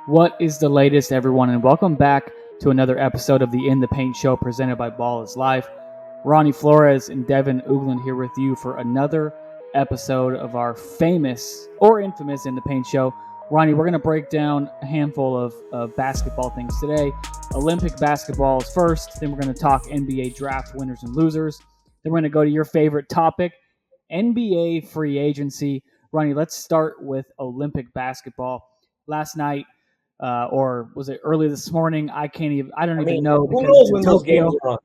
What is the latest, everyone, and welcome back to another episode of the In the Paint Show presented by Ballislife. Ronnie, Flores, and Devin, Ugland here with you for another episode of our famous or infamous In the Paint Show. Ronnie, we're going to break down a handful of basketball things today. Olympic basketball is first, then we're going to talk NBA draft winners and losers. Then we're going to go to your favorite topic, NBA free agency. Ronnie, let's start with Olympic basketball. Last night, or was it early this morning? I don't even know. Who knows when those games are on?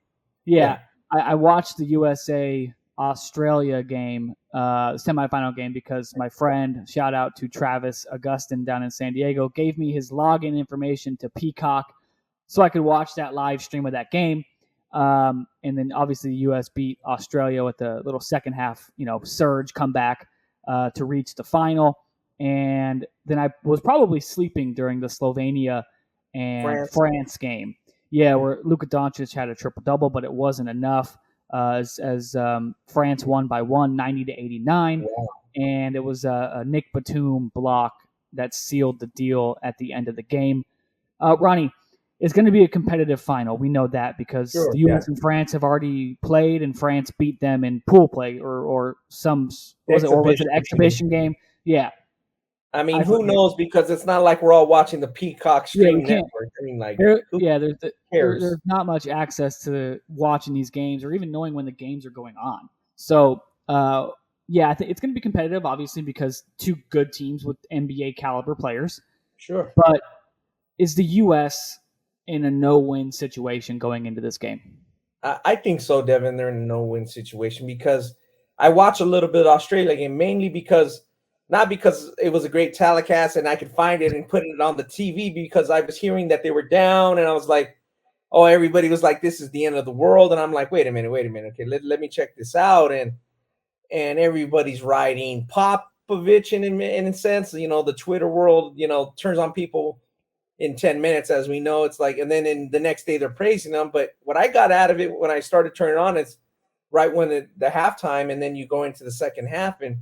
Yeah. I watched the USA-Australia game, semifinal game, because my friend, shout out to Travis Augustin down in San Diego, gave me his login information to Peacock so I could watch that live stream of that game. And then obviously the U.S. beat Australia with the little second half, surge comeback to reach the final. And then I was probably sleeping during the Slovenia and France game. Yeah, where Luka Doncic had a triple-double, but it wasn't enough as France won by 90-89. Wow. And it was a Nick Batum block that sealed the deal at the end of the game. Ronnie, it's going to be a competitive final. We know that because the U.S. and France have already played, and France beat them in pool play or was it an exhibition game? Yeah. I mean, who knows? Because it's not like we're all watching the Peacock stream network. I mean, there's not much access to watching these games or even knowing when the games are going on. So, I think it's going to be competitive, obviously, because two good teams with NBA caliber players. Sure. But is the U.S. in a no-win situation going into this game? I think so, Devin. They're in a no-win situation because I watch a little bit of Australia game, mainly not because it was a great telecast and I could find it and put it on the TV, because I was hearing that they were down and I was like, oh, everybody was like, this is the end of the world. And I'm like, wait a minute. Okay, let me check this out. And everybody's writing Popovich in a sense, the Twitter world, turns on people in 10 minutes, as we know. It's like, and then in the next day they're praising them. But what I got out of it when I started turning on, it's right when the halftime, and then you go into the second half, and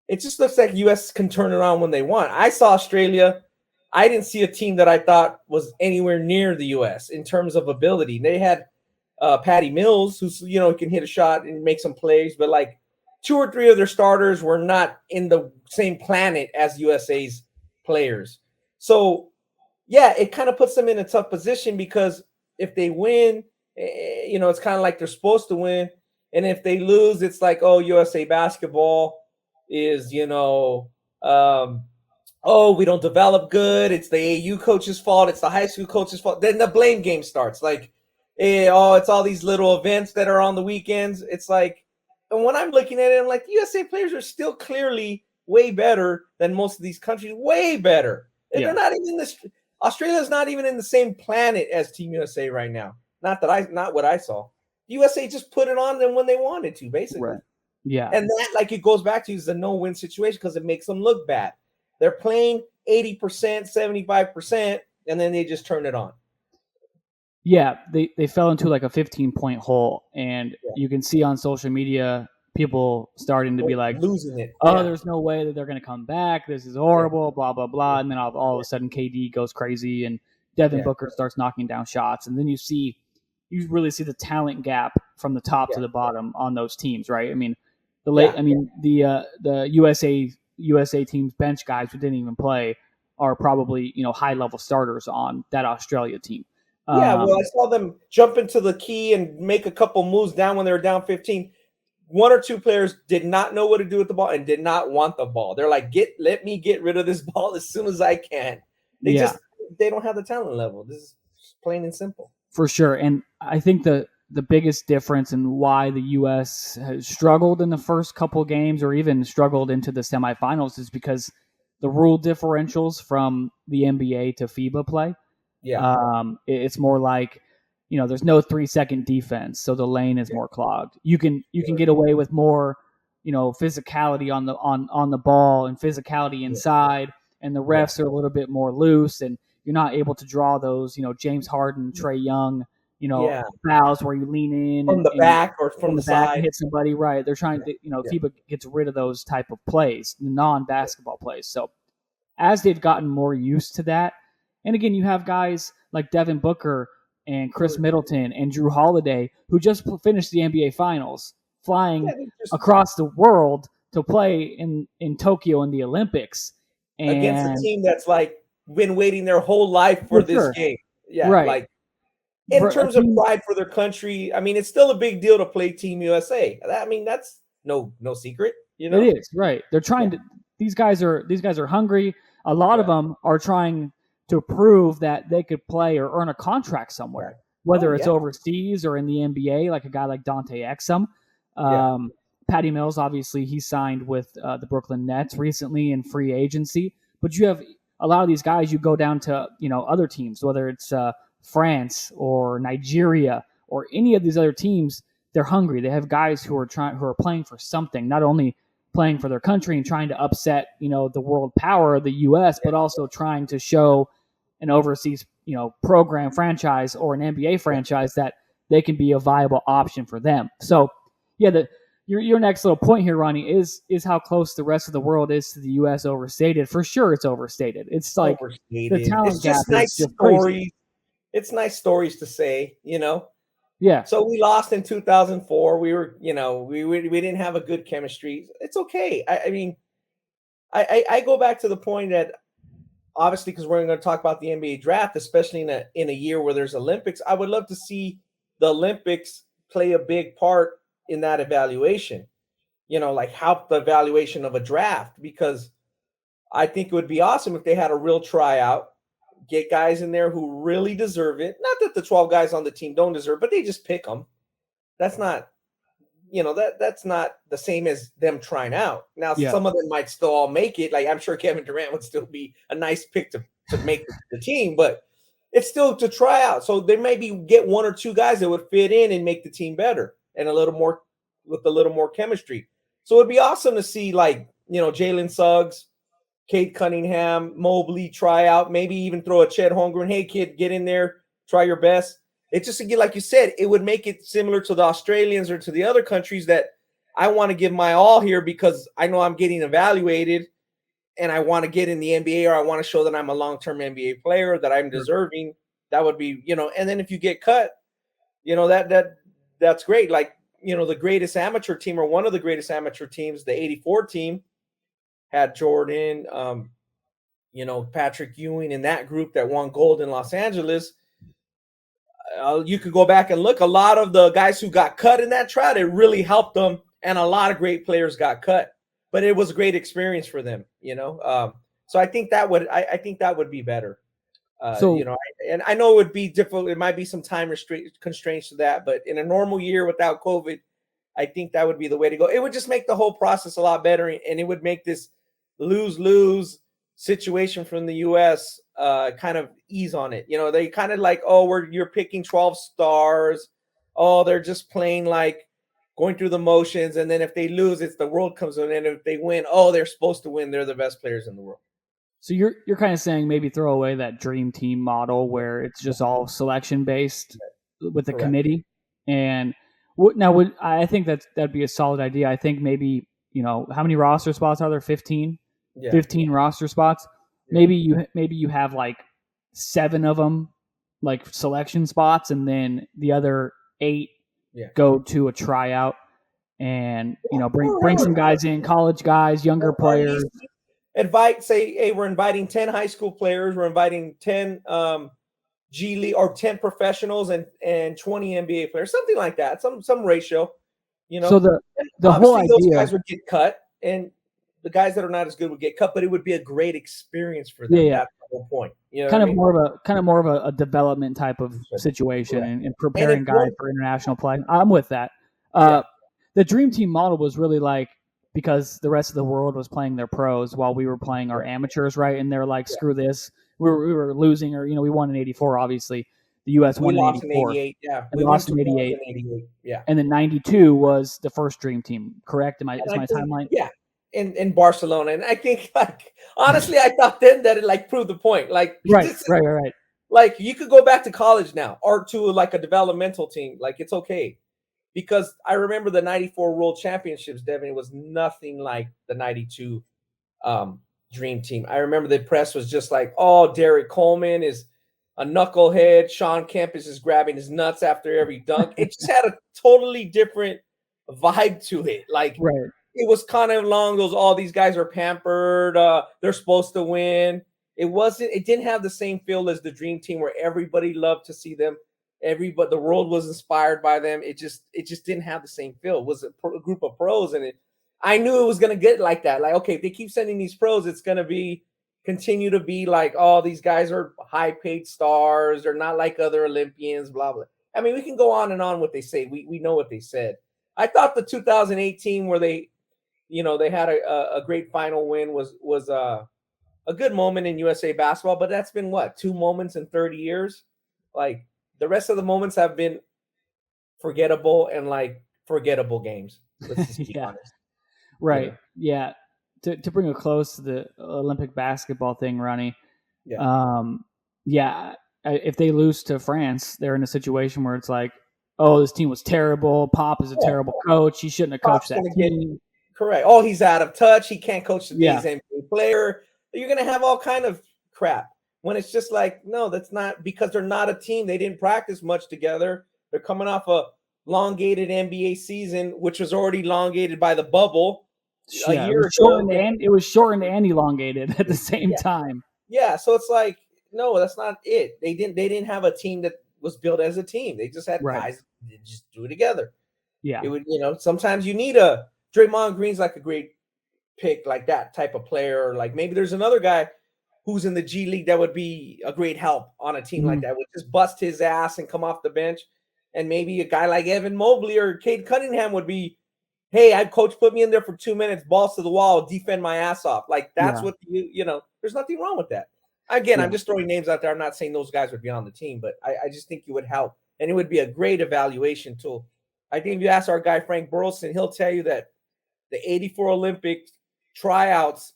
it just looks like U.S. can turn around when they want. I saw Australia. I didn't see a team that I thought was anywhere near the U.S. in terms of ability. They had Patty Mills, who's, can hit a shot and make some plays, but like two or three of their starters were not in the same planet as USA's players. So, yeah, it kind of puts them in a tough position, because if they win, it's kind of like they're supposed to win. And if they lose, it's like, oh, USA basketball is, we don't develop good. It's the AU coach's fault. It's the high school coach's fault. Then the blame game starts. Like, it's all these little events that are on the weekends. It's like, and when I'm looking at it, I'm like, USA players are still clearly way better than most of these countries. Way better. And they're not even Australia's not even in the same planet as Team USA right now. Not what I saw. USA just put it on them when they wanted to, basically. Right. Yeah. And that, like, it goes back to, is a no-win situation because it makes them look bad. They're playing 80%, 75%, and then they just turn it on. Yeah, they fell into like a 15-point hole, and you can see on social media people starting to be like, losing it. There's no way that they're going to come back. This is horrible, blah, blah, blah. And then all of a sudden KD goes crazy and Devin Booker starts knocking down shots. And then you really see the talent gap from the top to the bottom on those teams, right? I mean, the USA team's bench guys who didn't even play are probably, high level starters on that Australia team. I saw them jump into the key and make a couple moves down when they were down 15. One or two players did not know what to do with the ball and did not want the ball. They're like, let me get rid of this ball as soon as I can. They don't have the talent level. This is plain and simple. For sure. And I think the biggest difference in why the U.S. has struggled in the first couple games or even struggled into the semifinals is because the rule differentials from the NBA to FIBA play. Yeah. It's more like, there's no 3-second defense, so the lane is more clogged. You can get away with more, physicality on the ball and physicality inside, and the refs are a little bit more loose, and you're not able to draw those, James Harden, Trae Young, fouls where you lean in from the back or from the back side and hit somebody. Right. They're trying to, FIBA gets rid of those type of plays, non-basketball plays. So as they've gotten more used to that, And again, you have guys like Devin Booker and Chris Middleton and Drew Holiday who just finished the NBA Finals, flying across the world to play in Tokyo in the Olympics. Against a team that's like been waiting their whole life for this game. Yeah, right. Like in terms of pride for their country, I mean, it's still a big deal to play Team USA. I mean, that's no secret, you know. It is, right. They're trying to. These guys are hungry. A lot of them are trying to prove that they could play or earn a contract somewhere, whether it's overseas or in the NBA, like a guy like Dante Exum. Patty Mills, obviously, he signed with the Brooklyn Nets recently in free agency. But you have a lot of these guys. You go down to other teams, whether it's France or Nigeria or any of these other teams. They're hungry. They have guys who are playing for something, not only playing for their country and trying to upset the world power of the U.S., but also trying to show an overseas program franchise or an NBA franchise that they can be a viable option for them. So yeah, your next little point here, Ronnie, is how close the rest of the world is to the U.S. overstated. For sure, it's overstated. It's like the talent it's just gap nice is just stories. crazy. It's nice stories to say, Yeah. So we lost in 2004. We were, we didn't have a good chemistry. It's okay. I mean, I go back to the point that obviously, because we're going to talk about the NBA draft, especially in a year where there's Olympics, I would love to see the Olympics play a big part in that evaluation, like help the evaluation of a draft, because I think it would be awesome if they had a real tryout, get guys in there who really deserve it. Not that the 12 guys on the team don't deserve, but they just pick them. That's not, that's not the same as them trying out. Now, some of them might still all make it. Like I'm sure Kevin Durant would still be a nice pick to make the team, but it's still to try out. So they maybe get one or two guys that would fit in and make the team better and a little more chemistry. So it'd be awesome to see Jalen Suggs, Cade Cunningham, Mobley try out, maybe even throw a Chet Holmgren. Hey, kid, get in there, try your best. It's just, again, like you said, it would make it similar to the Australians or to the other countries that I want to give my all here because I know I'm getting evaluated and I want to get in the NBA, or I want to show that I'm a long-term NBA player, that I'm deserving. That would be, and then if you get cut, that's great. Like, the greatest amateur team, or one of the greatest amateur teams, the 84 team, had Jordan, Patrick Ewing in that group that won gold in Los Angeles. You could go back and look. A lot of the guys who got cut in that tryout, it really helped them, and a lot of great players got cut. But it was a great experience for them, So I think that would be better. And I know it would be difficult. It might be some time constraints to that, but in a normal year without COVID, I think that would be the way to go. It would just make the whole process a lot better, and it would make this lose-lose situation from the U.S. Kind of ease on it. They kind of like, you're picking 12 stars. Oh, they're just playing like going through the motions, and then if they lose, it's the world comes in, and if they win, they're supposed to win. They're the best players in the world. So you're kind of saying maybe throw away that dream team model where it's just all selection based with the committee. And I think that'd be a solid idea. I think maybe how many roster spots are there? 15. 15 roster spots. Maybe you have like 7 of them like selection spots, and then the other 8 go to a tryout, and bring some guys in, college guys, younger players. Say, hey, we're inviting 10 high school players, we're inviting 10 G League or 10 professionals and 20 NBA players, something like that, some ratio. So the whole idea, those guys would get cut, and the guys that are not as good would get cut, but it would be a great experience for them. Yeah. That's the whole point. Kind of more of a development type of situation, and preparing guys for international play. I'm with that. The dream team model was really like, because the rest of the world was playing their pros while we were playing our amateurs, right? And they're like, screw this. We were losing, or we won in '84. Obviously, the U.S. won in '84. We lost in '88. Yeah, and then '92 was the first dream team. Correct? Is my timeline? Yeah, in Barcelona, and I think, like, honestly, I thought then that it proved the point. Like, right. Like, you could go back to college now, or to like a developmental team. Like, it's okay. Because I remember the '94 World Championships, Devin, it was nothing like the '92 dream team. I remember the press was just like, oh, Derek Coleman is a knucklehead. Sean Kemp is just grabbing his nuts after every dunk. It just had a totally different vibe to it. Like, Right. it was kind of along those, all these guys are pampered. They're supposed to win. It didn't have the same feel as the dream team where everybody loved to see them. The world was inspired by them. It just didn't have the same feel. It was a group of pros, and I knew it was going to get like that. Like, okay, if they keep sending these pros, it's going to continue to be like, oh, these guys are high paid stars. They're not like other Olympians, blah, blah. I mean, we can go on and on what they say. We know what they said. I thought the 2018 where they had a great final win was a good moment in USA basketball, but that's been what, 2 moments in 30 years? Like, the rest of the moments have been forgettable and like forgettable games. Let's just be honest. Right. Yeah. To bring it close to the Olympic basketball thing, Ronnie. Yeah. If they lose to France, they're in a situation where it's like, oh, this team was terrible. Pop is a terrible coach. He shouldn't have coached that team. Correct. Oh, he's out of touch. He can't coach today's NBA player. You're going to have all kind of crap. When it's just like, no, that's not, because they're not a team. They didn't practice much together. They're coming off a elongated NBA season, which was already elongated by the bubble a year ago. It was shortened and elongated at the same time. Yeah, so it's like, no, that's not it. They didn't have a team that was built as a team. They just had guys that just do it together. Yeah. It would, sometimes you need a Draymond Green's like a great pick, like that type of player. Like, maybe there's another guy who's in the G League that would be a great help on a team like that, would just bust his ass and come off the bench. And maybe a guy like Evan Mobley or Cade Cunningham would be, hey, coach put me in there for 2 minutes, balls to the wall, defend my ass off. Like, that's what there's nothing wrong with that. Again, I'm just throwing names out there. I'm not saying those guys would be on the team, but I just think it would help. And it would be a great evaluation tool. I think if you ask our guy Frank Burleson, he'll tell you that the 84 Olympic tryouts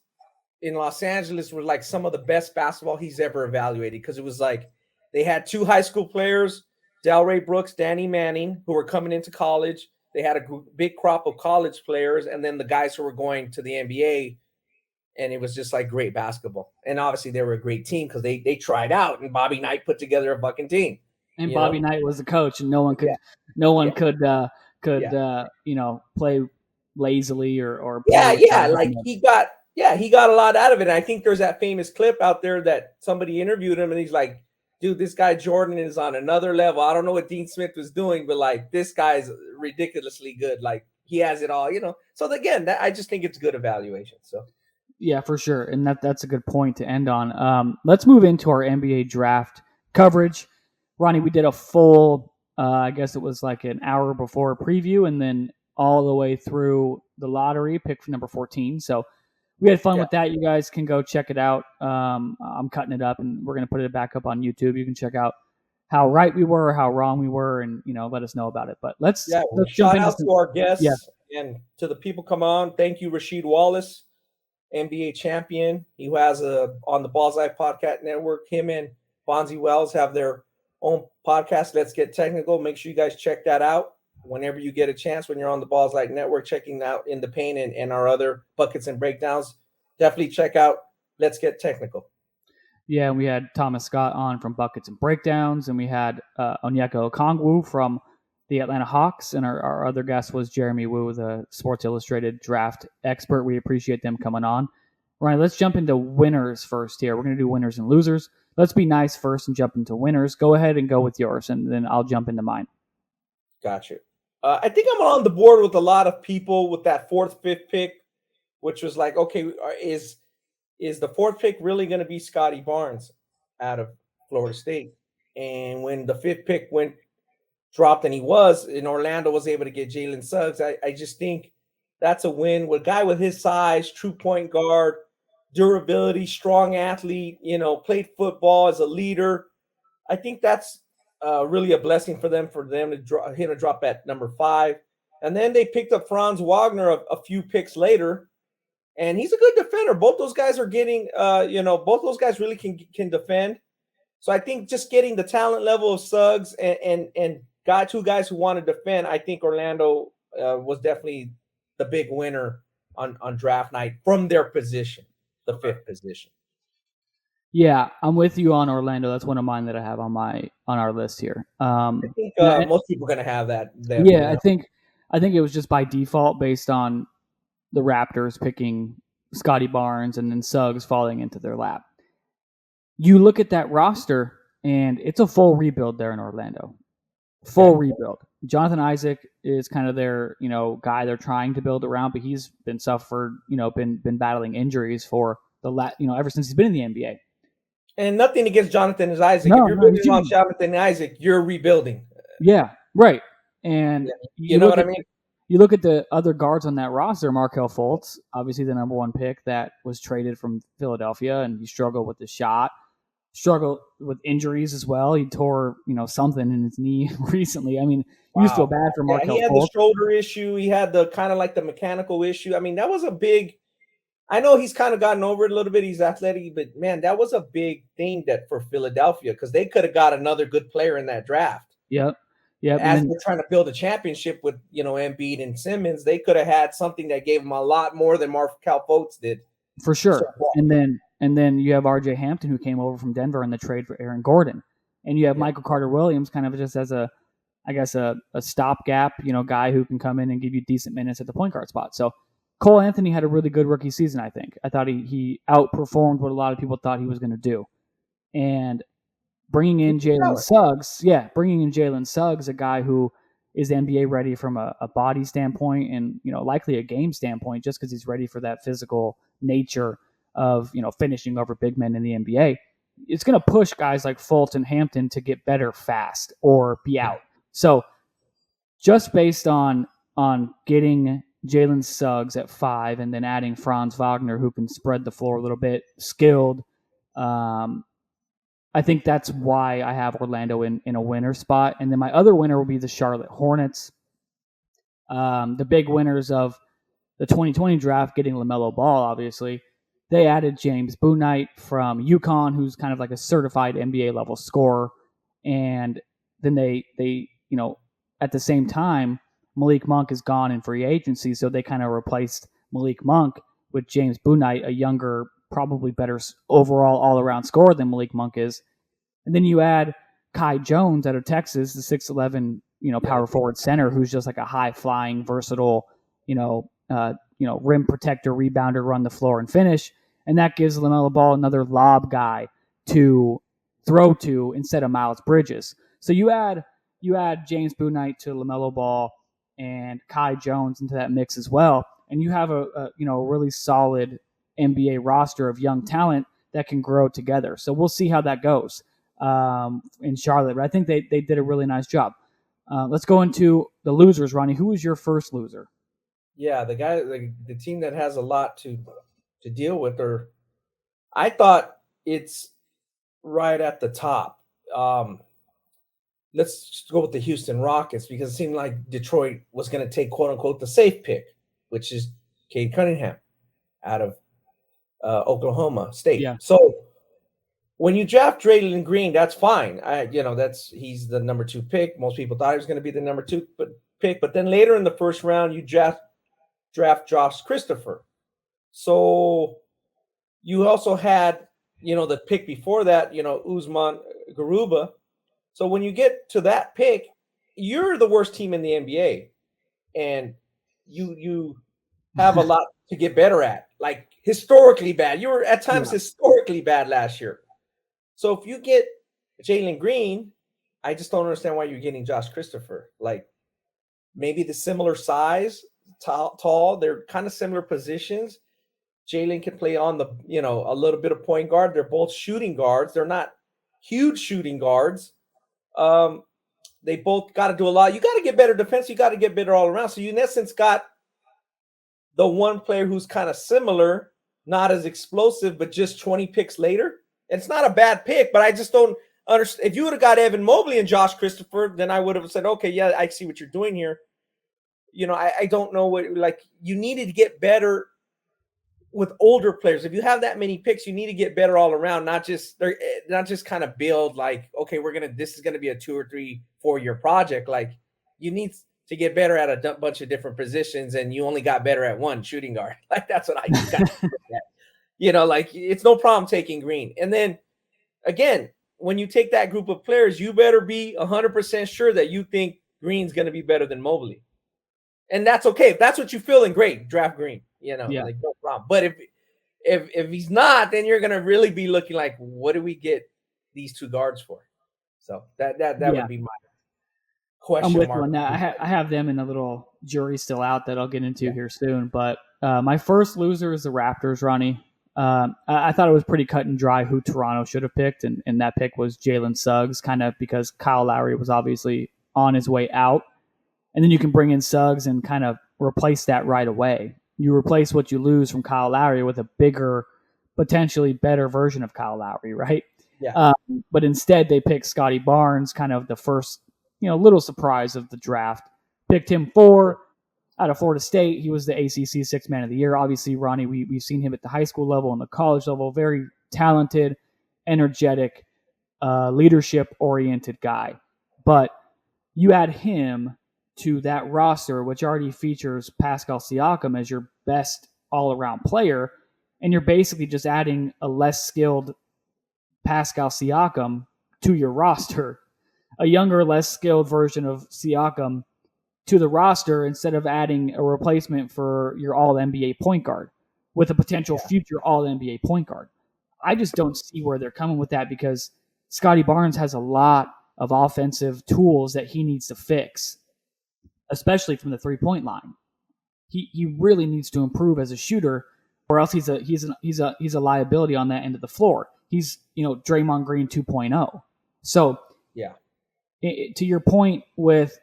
in Los Angeles were like some of the best basketball he's ever evaluated, because it was like they had 2 high school players, Delray Brooks, Danny Manning, who were coming into college. They had a big crop of college players, and then the guys who were going to the NBA, and it was just like great basketball. And obviously they were a great team because they tried out, and Bobby Knight put together a fucking team. And Bobby Knight was the coach, and no one could play lazily or play like he got a lot out of it. And I think there's that famous clip out there that somebody interviewed him, and he's like, dude, this guy Jordan is on another level. I don't know what Dean Smith was doing, but like, this guy's ridiculously good. Like, he has it all, So again, I just think it's good evaluation. So yeah, for sure. And that's a good point to end on. Let's move into our NBA draft coverage. Ronnie, we did a full, I guess it was like an hour before preview, and then all the way through the lottery, pick for number 14. So we had fun with that. You guys can go check it out. I'm cutting it up, and we're going to put it back up on YouTube. You can check out how right we were, how wrong we were, and let us know about it. But let's shout out to our guests and to the people come on. Thank you, Rasheed Wallace, NBA champion. He has on the Ballislife Podcast Network. Him and Bonzi Wells have their own podcast, Let's Get Technical. Make sure you guys check that out whenever you get a chance, when you're on the Ballislife Network, checking out In the Paint and our other Buckets and Breakdowns. Definitely check out Let's Get Technical. Yeah, we had Thomas Scott on from Buckets and Breakdowns, and we had Onyeka Okongwu from the Atlanta Hawks, and our other guest was Jeremy Wu, the Sports Illustrated draft expert. We appreciate them coming on. Ryan, let's jump into winners first here. We're going to do winners and losers. Let's be nice first and jump into winners. Go ahead and go with yours, and then I'll jump into mine. Gotcha. I think I'm on the board with a lot of people with that 4th, 5th pick, which was like, okay, is the 4th pick really going to be Scotty Barnes out of Florida State? And when the 5th pick dropped, and Orlando was able to get Jalen Suggs, I just think that's a win. With a guy with his size, true point guard, durability, strong athlete, played football as a leader. I think that's really a blessing for them to drop at number 5. And then they picked up Franz Wagner a few picks later, and he's a good defender. Both those guys are getting, both those guys really can defend. So I think just getting the talent level of Suggs and two guys who want to defend, I think Orlando was definitely the big winner on draft night from their position. the fifth position. Yeah, I'm with you on Orlando. That's one of mine that I have on our list here. I think most people are going to have that. Yeah, I think it was just by default based on the Raptors picking Scotty Barnes and then Suggs falling into their lap. You look at that roster, and it's a full rebuild there in Orlando. Full rebuild. Jonathan Isaac is kind of their, guy they're trying to build around, but he's been been battling injuries for ever since he's been in the NBA. And nothing against Jonathan Isaac. If you're building on Jonathan Isaac, you're rebuilding. Yeah, right. And you know what I mean? You look at the other guards on that roster, Markelle Fultz, obviously the number one pick that was traded from Philadelphia, and he struggled with the shot, struggled with injuries as well. He tore, something in his knee recently. I mean, you just feel bad for Markelle Fultz. He had the shoulder issue. He had the kind of like the mechanical issue. I mean, that was a big – I know he's kind of gotten over it a little bit. He's athletic, but, man, that was a big thing for Philadelphia because they could have got another good player in that draft. Yep. Yeah, as they're trying to build a championship with, Embiid and Simmons, they could have had something that gave them a lot more than Markelle Fultz did. For sure. And then you have RJ Hampton, who came over from Denver in the trade for Aaron Gordon. And you have Michael Carter-Williams kind of just as a stopgap, guy who can come in and give you decent minutes at the point guard spot. So Cole Anthony had a really good rookie season, I think. I thought he outperformed what a lot of people thought he was going to do. And bringing in Jalen Suggs, a guy who is NBA ready from a body standpoint and, likely a game standpoint, just because he's ready for that physical nature of, finishing over big men in the NBA. It's going to push guys like Fultz and Hampton to get better fast or be out. So just based on getting Jalen Suggs at 5 and then adding Franz Wagner, who can spread the floor a little bit, skilled, I think that's why I have Orlando in a winner spot. And then my other winner will be the Charlotte Hornets. The big winners of the 2020 draft, getting LaMelo Ball, obviously. They added James Bouknight from UConn, who's kind of like a certified NBA level scorer. And then they at the same time, Malik Monk is gone in free agency, so they kind of replaced Malik Monk with James Bouknight, a younger, probably better overall all-around scorer than Malik Monk is. And then you add Kai Jones out of Texas, the 6'11", power forward center, who's just like a high-flying, versatile, rim protector, rebounder, run the floor and finish. And that gives LaMelo Ball another lob guy to throw to instead of Miles Bridges. So you add James Bouknight to LaMelo Ball and Kai Jones into that mix as well, and you have a really solid NBA roster of young talent that can grow together. So we'll see how that goes in Charlotte. But I think they did a really nice job. Let's go into the losers, Ronnie. Who was your first loser? Yeah, the team that has a lot to deal with, I thought it's right at the top. Let's go with the Houston Rockets because it seemed like Detroit was going to take, quote unquote, the safe pick, which is Cade Cunningham out of Oklahoma State. Yeah. So when you draft Draymond Green, that's fine. He's the number 2 pick. Most people thought he was going to be the number 2 pick, but then later in the first round, you draft Josh Christopher. So you also had, the pick before that, Usman Garuba. So when you get to that pick, you're the worst team in the NBA, and you have a lot to get better at, like historically bad. You were at times historically bad last year. So if you get Jalen Green, I just don't understand why you're getting Josh Christopher. Like maybe the similar size, tall. They're kind of similar positions. Jalen can play on the, a little bit of point guard. They're both shooting guards. They're not huge shooting guards. They both got to do a lot. You got to get better defense. You got to get better all around. So you, in essence, got the one player who's kind of similar, not as explosive, but just 20 picks later. And it's not a bad pick, but I just don't understand. If you would have got Evan Mobley and Josh Christopher, then I would have said, okay, yeah, I see what you're doing here. I don't know what, you needed to get better with older players. If you have that many picks, you need to get better all around, not just kind of build like, okay, this is going to be a 2 or 3, 4 year project. Like you need to get better at a bunch of different positions, and you only got better at one, shooting guard. Like that's what I got. Like it's no problem taking Green. And then again, when you take that group of players, you better be 100% sure that you think Green's going to be better than Mobley. And that's okay. If that's what you feel, then great, draft Green, like no problem. But if he's not, then you're going to really be looking like, what do we get these two guards for? So that would be my question. I'm with you on that. I have them in a little jury still out that I'll get into here soon. But my first loser is the Raptors, Ronnie. I thought it was pretty cut and dry who Toronto should have picked, and that pick was Jalen Suggs, kind of because Kyle Lowry was obviously on his way out. And then you can bring in Suggs and kind of replace that right away. You replace what you lose from Kyle Lowry with a bigger, potentially better version of Kyle Lowry, right? Yeah. But instead, they picked Scotty Barnes, kind of the first, little surprise of the draft. Picked him 4 out of Florida State. He was the ACC Sixth Man of the Year. Obviously, Ronnie, we've seen him at the high school level and the college level. Very talented, energetic, leadership-oriented guy. But you add him to that roster, which already features Pascal Siakam as your best all-around player, and you're basically just adding a less skilled Pascal Siakam to your roster, a younger, less skilled version of Siakam to the roster instead of adding a replacement for your all-NBA point guard with a potential future all-NBA point guard. I just don't see where they're coming with that because Scotty Barnes has a lot of offensive tools that he needs to fix, especially from the three-point line. He really needs to improve as a shooter, or else he's a liability on that end of the floor. He's Draymond Green 2.0. So to your point with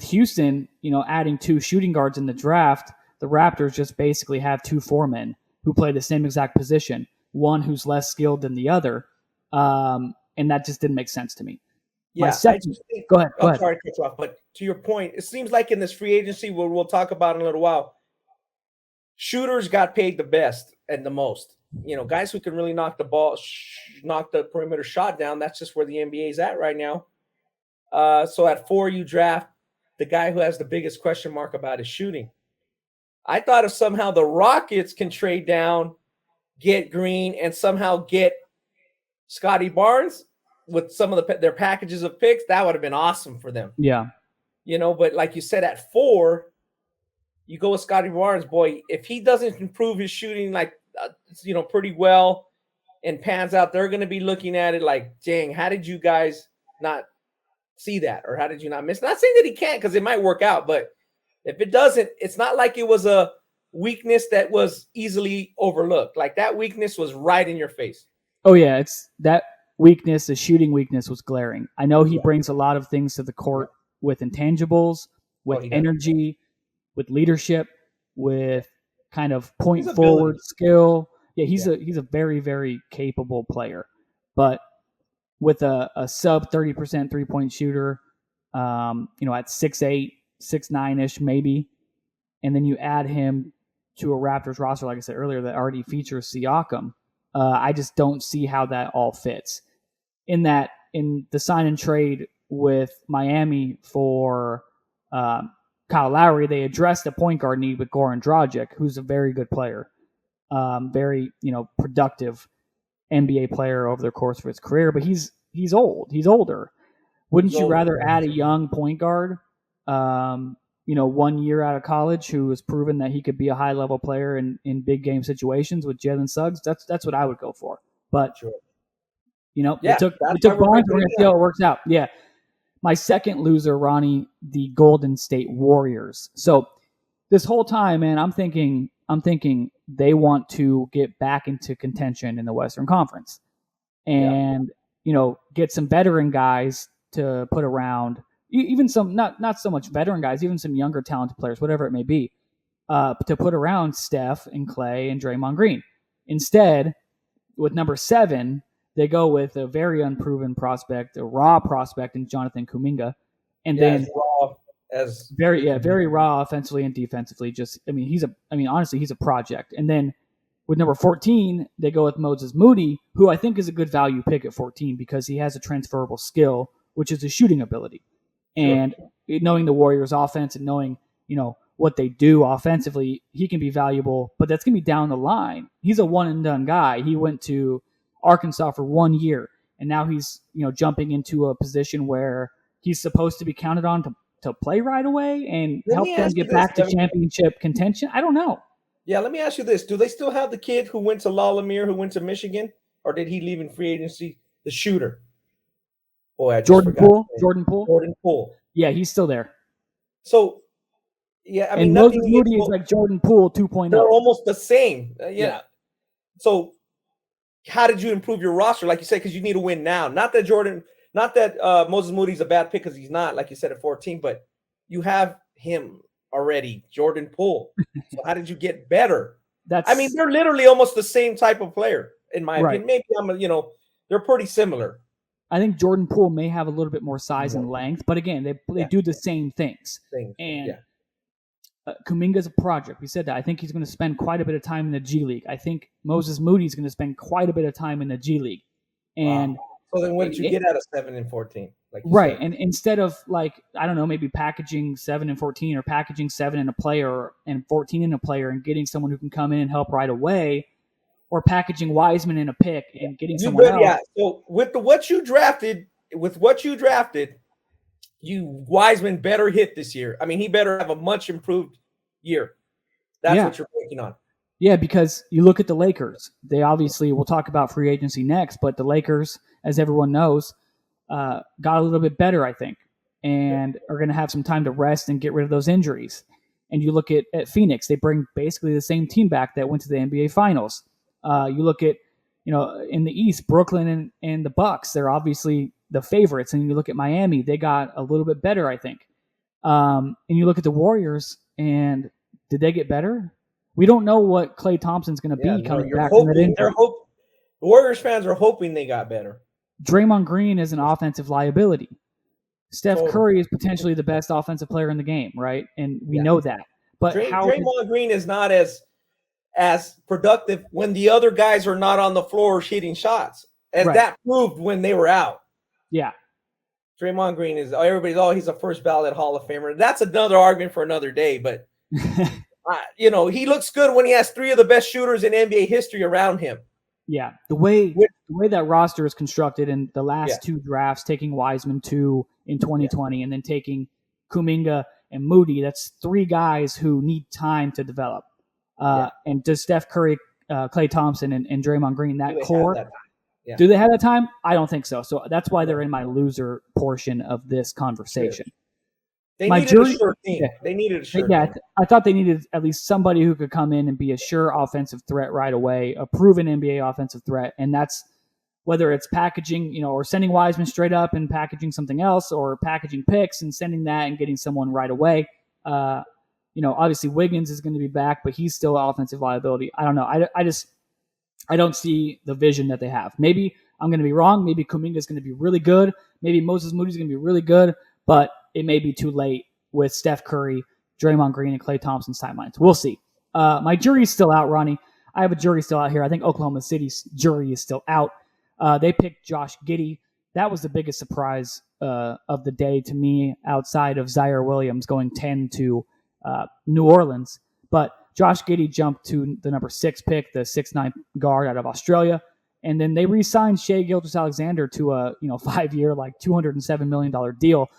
Houston, adding 2 shooting guards in the draft, the Raptors just basically have 2 foremen who play the same exact position, one who's less skilled than the other, and that just didn't make sense to me. Yeah, go ahead. I'm sorry to cut you off, but to your point, it seems like in this free agency, we'll talk about in a little while, shooters got paid the best and the most. Guys who can really knock the perimeter shot down. That's just where the NBA is at right now. So at 4, you draft the guy who has the biggest question mark about his shooting. I thought if somehow the Rockets can trade down, get Green, and somehow get Scotty Barnes with some of their packages of picks, that would have been awesome for them. Yeah. But like you said, at 4, you go with Scotty Barnes. Boy, if he doesn't improve his shooting pretty well and pans out, they're going to be looking at it like, dang, how did you guys not see that? Or how did you not miss? Not saying that he can't, because it might work out, but if it doesn't, it's not like it was a weakness that was easily overlooked. Like that weakness was right in your face. Oh yeah, it's that weakness, the shooting weakness was glaring. I know he brings a lot of things to the court with intangibles, with energy, with leadership, with kind of point forward skill. Yeah, he's a very, very capable player. But with a sub 30% 3-point shooter, at 6'8", 6'9" maybe, and then you add him to a Raptors roster, like I said earlier, that already features Siakam. I just don't see how that all fits. In the sign and trade with Miami for Kyle Lowry, they addressed the point guard need with Goran Dragic, who's a very good player, very productive NBA player over the course of his career. But he's older. Wouldn't you rather add a young point guard, 1 year out of college, who has proven that he could be a high level player in big game situations with Jalen Suggs? That's what I would go for. But they took Barnes. We're gonna see how it works out. Yeah. My second loser, Ronnie, the Golden State Warriors. So this whole time, man, I'm thinking they want to get back into contention in the Western Conference, and get some veteran guys to put around, even some not so much veteran guys, even some younger talented players, whatever it may be, to put around Steph and Clay and Draymond Green. Instead, with number 7, they go with a very unproven prospect, a raw prospect in Jonathan Kuminga, and then very raw offensively and defensively. Honestly, he's a project. And then with number 14, they go with Moses Moody, who I think is a good value pick at 14 because he has a transferable skill, which is a shooting ability. And knowing the Warriors offense and knowing, what they do offensively, he can be valuable, but that's going to be down the line. He's a one and done guy. He went to Arkansas for 1 year, and now he's jumping into a position where he's supposed to be counted on to play right away and help them get back to championship contention. I don't know. Yeah, let me ask you this. Do they still have the kid who went to Lamere, who went to Michigan? Or did he leave in free agency? The shooter. Boy, I just Jordan forgot. Jordan Poole? Yeah, he's still there. So, yeah, I mean, Moses Moody is like Jordan Poole 2.0. They're almost the same. Yeah. So, how did you improve your roster? Like you said, because you need to win now. Not that Moses Moody's a bad pick because he's not, like you said, at 14, but you have him already, Jordan Poole. So how did you get better? I mean, they're literally almost the same type of player, in my opinion. Maybe they're pretty similar. I think Jordan Poole may have a little bit more size and length, but again, they do the same things. Kuminga's a project. We said that. I think he's going to spend quite a bit of time in the G League. I think Moses Moody is going to spend quite a bit of time in the G League. And so then what did you get out of 7 and 14? Right. And instead of maybe packaging 7 and 14 or packaging 7 in a player and 14 in a player and getting someone who can come in and help right away, or packaging Wiseman in a pick and getting someone else. Yeah. So with what you drafted, Wiseman better hit this year. I mean, he better have a much improved year. That's what you're working on. Yeah, because you look at the Lakers. They obviously, we'll talk about free agency next, but the Lakers, as everyone knows, got a little bit better, I think, and are going to have some time to rest and get rid of those injuries. And you look at Phoenix, they bring basically the same team back that went to the NBA Finals. You look at, in the East, Brooklyn and the Bucks, they're obviously the favorites. And you look at Miami, they got a little bit better, I think. And you look at the Warriors, and did they get better? We don't know what Klay Thompson's going to be coming back from that injury. The Warriors fans are hoping they got better. Draymond Green is an offensive liability. Steph Curry is potentially the best offensive player in the game, right? And we know that. But Draymond Green is not as productive when the other guys are not on the floor hitting shots, as that proved when they were out. Yeah. Draymond Green is he's a first ballot Hall of Famer. That's another argument for another day, but he looks good when he has 3 of the best shooters in NBA history around him. Yeah, the way that roster is constructed in the last 2 drafts, taking Wiseman 2 in 2020 and then taking Kuminga and Moody, that's 3 guys who need time to develop. And does Steph Curry, Klay Thompson, and Draymond Green, that core, do they have that time? I don't think so. So that's why they're in my loser portion of this conversation. They needed a sure team. They needed a sure team. I thought they needed at least somebody who could come in and be a sure offensive threat right away, a proven NBA offensive threat. And that's whether it's packaging, or sending Wiseman straight up and packaging something else, or packaging picks and sending that and getting someone right away. Obviously Wiggins is going to be back, but he's still an offensive liability. I don't know. I don't see the vision that they have. Maybe I'm going to be wrong. Maybe Kuminga is going to be really good. Maybe Moses Moody is going to be really good, but it may be too late with Steph Curry, Draymond Green, and Klay Thompson's timelines. We'll see. My jury's still out, Ronnie. I have a jury still out here. I think Oklahoma City's jury is still out. They picked Josh Giddey. That was the biggest surprise of the day to me, outside of Zaire Williams going 10 to New Orleans. But Josh Giddey jumped to the number 6 pick, the 6'9" guard out of Australia. And then they re-signed Shai Gilgeous-Alexander to a 5-year, $207 million deal.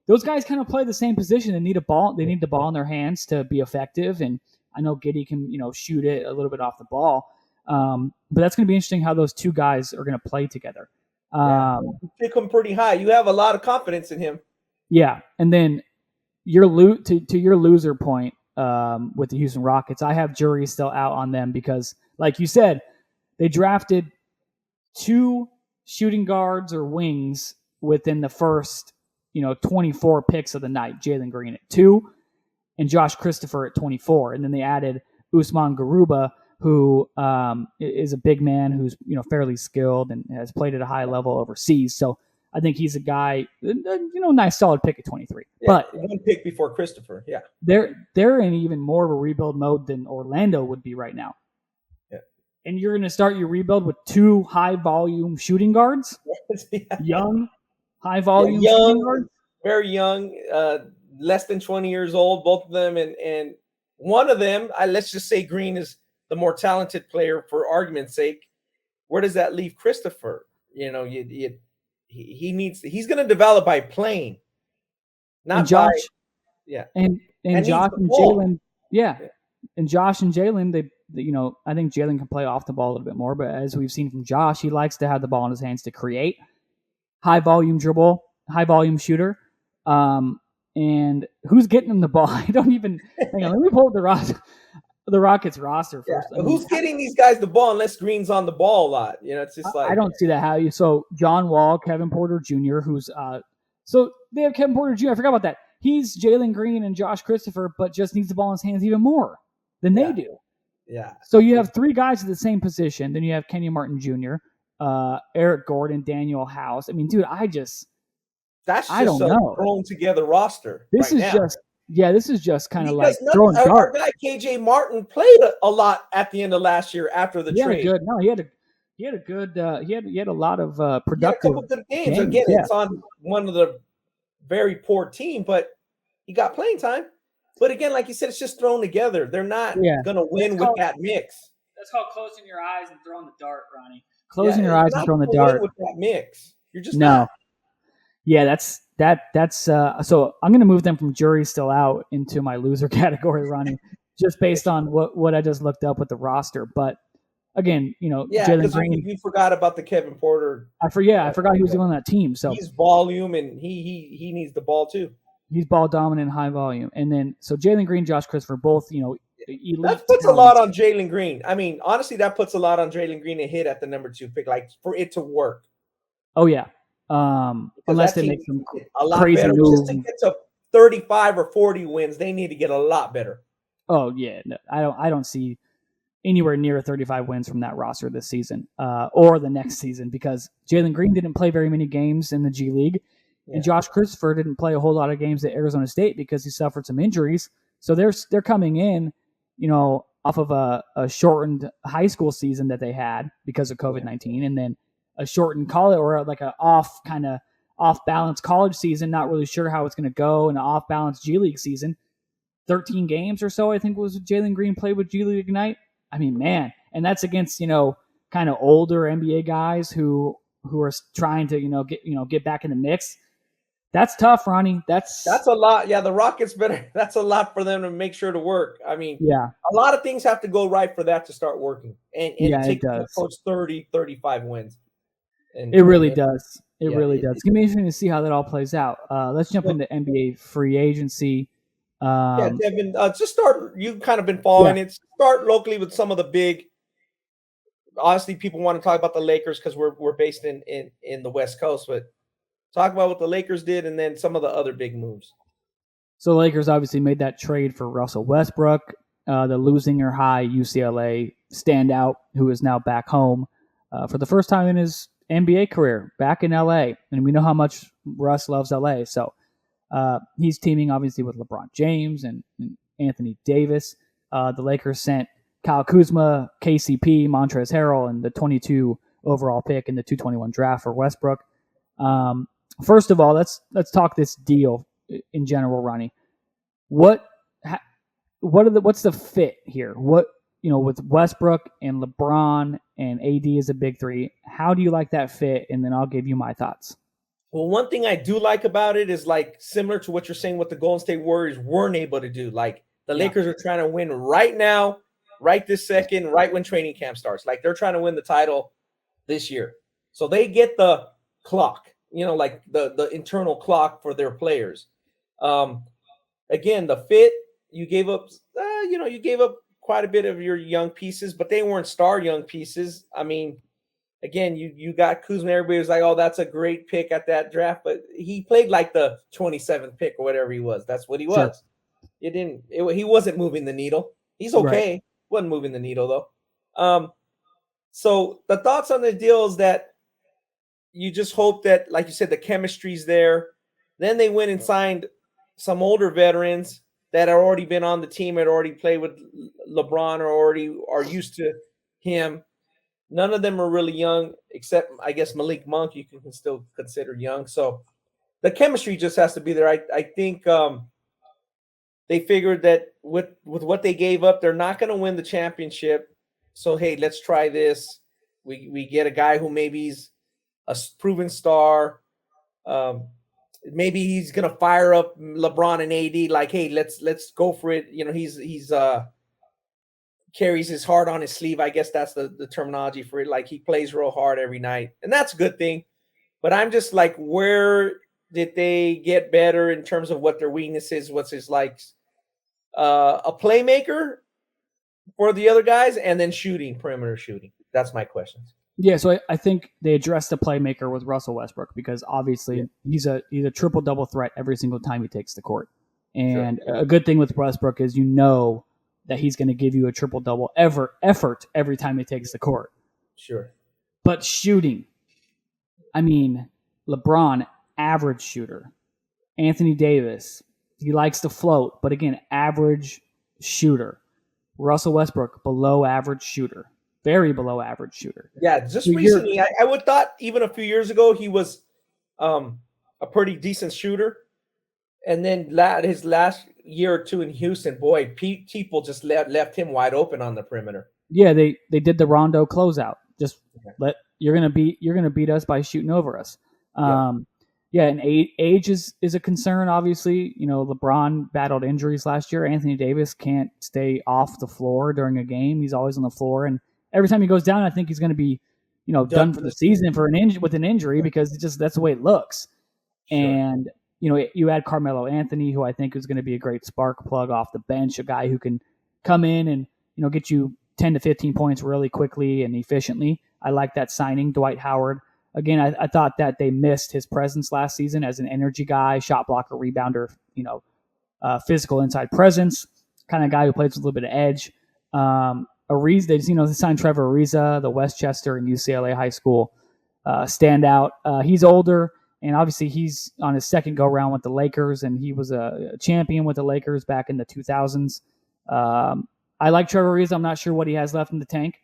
Those guys kind of play the same position. They need a ball. They need the ball in their hands to be effective. And I know Giddey can, shoot it a little bit off the ball. But that's going to be interesting how those 2 guys are going to play together. You pick him pretty high. You have a lot of confidence in him. Yeah. And then to your loser point with the Houston Rockets, I have jury still out on them because, like you said, they drafted 2 shooting guards or wings within the first 24 picks of the night. Jalen Green at 2 and Josh Christopher at 24. And then they added Usman Garuba, who is a big man who's, fairly skilled and has played at a high level overseas. So I think he's a guy, nice solid pick at 23. Yeah, but 1 pick before Christopher. Yeah. They're in even more of a rebuild mode than Orlando would be right now. Yeah. And you're going to start your rebuild with 2 high volume shooting guards, young, high volume, young, very young. less than 20 years old, both of them, and one of them, let's just say Green is the more talented player for argument's sake. Where does that leave Christopher? You know, he's going to develop by playing, not and Josh, yeah, and Josh and Jalen, yeah, and Josh and Jalen, they I think Jalen can play off the ball a little bit more, but as we've seen from Josh, he likes to have the ball in his hands to create. High volume dribble, high volume shooter. And who's getting him the ball? I don't even hang on. Let me pull up the Rockets roster first. Yeah. Who's getting these guys the ball unless Green's on the ball a lot? You know, it's just like I don't see that. How you so John Wall, Kevin Porter Jr., who's so they have Kevin Porter Jr. I forgot about that. He's Jalen Green and Josh Christopher, but just needs the ball in his hands even more than they do. Yeah. So you have three guys at the same position. Then you have Kenyon Martin Jr., Eric Gordon, Daniel House. I mean, dude, I don't know. Thrown together roster. This is just kind of like throwing darts. Our guy KJ Martin played a lot at the end of last year after the trade. He had a lot of productive good games. Again, it's on one of the very poor team, but he got playing time. But again, like you said, it's just thrown together. They're not going to win with that mix. That's called closing your eyes and throwing the dart, Ronnie. Closing your eyes and throwing the dart. With that mix, you're just not. Yeah, that's so I'm going to move them from jury still out into my loser category, Ronnie, just based on what I just looked up with the roster. But again, Jalen Green. You forgot about the Kevin Porter. I forgot he was on that team. So he's volume and he needs the ball too. He's ball dominant, high volume, and then so Jalen Green, Josh Christopher, both elite. That puts a lot on Jalen Green. I mean, honestly, that puts a lot on Jalen Green to hit at the number 2 pick, like for it to work. Oh yeah. Unless they make some a lot crazy better. move. Just to get to 35 or 40 wins, they need to get a lot better. Oh yeah, no, I don't see anywhere near 35 wins from that roster this season, or the next season, because Jalen Green didn't play very many games in the G League, and Josh Christopher didn't play a whole lot of games at Arizona State because he suffered some injuries. So they're coming in, off of a shortened high school season that they had because of COVID-19, and then a shortened college or like a off balance college season, not really sure how it's going to go, and an off balance G League season. 13 games or so, I think, was Jalen Green played with G League Ignite. I mean, man, and that's against kind of older NBA guys who are trying to get back in the mix. That's tough, Ronnie. That's a lot. Yeah, the Rockets better. That's a lot for them to make sure to work. I mean, a lot of things have to go right for that to start working and take them towards 30, 35 wins. And it really does. It really does. It's going to be interesting to see how that all plays out. Let's jump into NBA free agency. Devin, just start. You've kind of been following it. Start locally with some of the big. Honestly, people want to talk about the Lakers because we're based in the West Coast, but talk about what the Lakers did and then some of the other big moves. So the Lakers obviously made that trade for Russell Westbrook, the losing or high UCLA standout, who is now back home for the first time in his NBA career, back in LA. And we know how much Russ loves LA. So he's teaming obviously with LeBron James and Anthony Davis. The Lakers sent Kyle Kuzma, KCP, Montrezl Harrell, and the 22 overall pick in the 221 draft for Westbrook. First of all, let's talk this deal in general, Ronnie. What's the fit here? With Westbrook and LeBron and AD as a big three, how do you like that fit? And then I'll give you my thoughts. Well, one thing I do like about it is like similar to what you're saying what the Golden State Warriors weren't able to do. Like the Lakers are trying to win right now, right this second, right when training camp starts. Like they're trying to win the title this year. So they get the clock, like the internal clock for their players. Again, the fit, you gave up, you gave up quite a bit of your young pieces, but they weren't star young pieces. I mean, again, you got Kuzma. Everybody was like, oh, that's a great pick at that draft, but he played like the 27th pick or whatever he was. That's what he was. Sure. He wasn't moving the needle. He's okay. Right. Wasn't moving the needle though. So the thoughts on the deal is that you just hope that, like you said, the chemistry's there. Then they went and signed some older veterans that had already been on the team, had already played with LeBron, or already are used to him. None of them are really young, except I guess Malik Monk you can still consider young. So the chemistry just has to be there. I think they figured that with what they gave up, they're not going to win the championship. So hey, let's try this. We get a guy who maybe's a proven star. Maybe he's gonna fire up LeBron and AD. Like, hey, let's go for it. You know, he's carries his heart on his sleeve. I guess that's the terminology for it. Like, he plays real hard every night, and that's a good thing. But I'm just like, where did they get better in terms of what their weaknesses, what's his likes? A playmaker for the other guys, and then perimeter shooting. That's my questions. Yeah, so I think they addressed the playmaker with Russell Westbrook because obviously he's a triple-double threat every single time he takes the court. And a good thing with Westbrook is that he's going to give you a triple-double effort every time he takes the court. Sure. But shooting, I mean, LeBron, average shooter. Anthony Davis, he likes to float, but again, average shooter. Russell Westbrook, below average shooter. Very below average shooter. Yeah, just recently, I would thought even a few years ago he was a pretty decent shooter. And then his last year or two in Houston, boy, people just left him wide open on the perimeter. Yeah, they did the Rondo closeout. Just you're gonna beat us by shooting over us. Yeah, and age is a concern. Obviously, LeBron battled injuries last year. Anthony Davis can't stay off the floor during a game. He's always on the floor, and every time he goes down, I think he's going to be, done for the season with an injury because that's the way it looks. Sure. And you add Carmelo Anthony, who I think is going to be a great spark plug off the bench, a guy who can come in and get you 10 to 15 points really quickly and efficiently. I like that signing. Dwight Howard. Again, I thought that they missed his presence last season as an energy guy, shot blocker, rebounder, physical inside presence, kind of guy who plays with a little bit of edge. Ariza, they signed Trevor Ariza, the Westchester and UCLA high school standout. He's older, and obviously he's on his second go-round with the Lakers, and he was a champion with the Lakers back in the 2000s. I like Trevor Ariza. I'm not sure what he has left in the tank.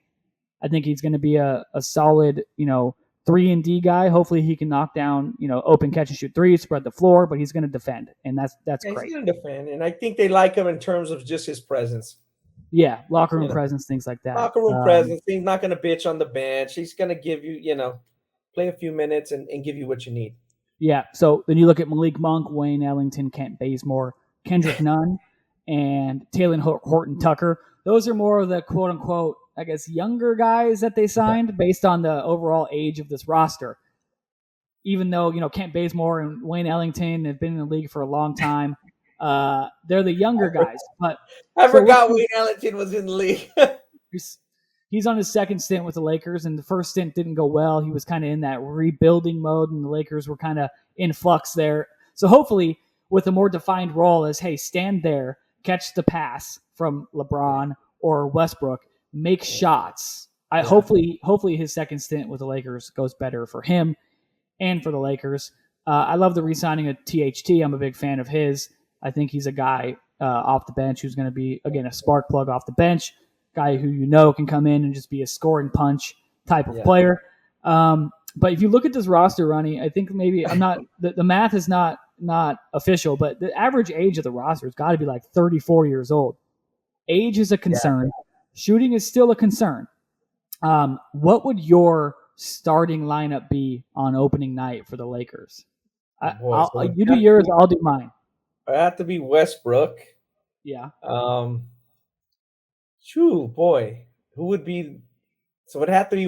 I think he's going to be a solid, 3-and-D guy. Hopefully he can knock down, open catch and shoot threes, spread the floor, but he's going to defend, and that's great. He's going to defend, and I think they like him in terms of just his presence. Yeah, locker room presence, things like that. Locker room presence. He's not going to bitch on the bench. He's going to give you, play a few minutes and give you what you need. Yeah, so then you look at Malik Monk, Wayne Ellington, Kent Bazemore, Kendrick Nunn, and Taylor Horton Tucker. Those are more of the quote-unquote, I guess, younger guys that they signed based on the overall age of this roster. Even though, Kent Bazemore and Wayne Ellington have been in the league for a long time, they're the younger guys. But I forgot Wayne Ellington was in the league. He's on his second stint with the Lakers, and the first stint didn't go well. He was kind of in that rebuilding mode, and the Lakers were kind of in flux there. So hopefully, with a more defined role as, hey, stand there, catch the pass from LeBron or Westbrook, make shots. Hopefully his second stint with the Lakers goes better for him and for the Lakers. I love the re-signing of THT. I'm a big fan of his. I think he's a guy off the bench who's going to be, again, a spark plug off the bench, guy who can come in and just be a scoring punch type of player. But if you look at this roster, Ronnie, I think maybe the math is not official, but the average age of the roster has got to be like 34 years old. Age is a concern. Yeah. Shooting is still a concern. What would your starting lineup be on opening night for the Lakers? You do yours, I'll do mine. I have to be Westbrook. Yeah. Boy, who would be? So it would have to be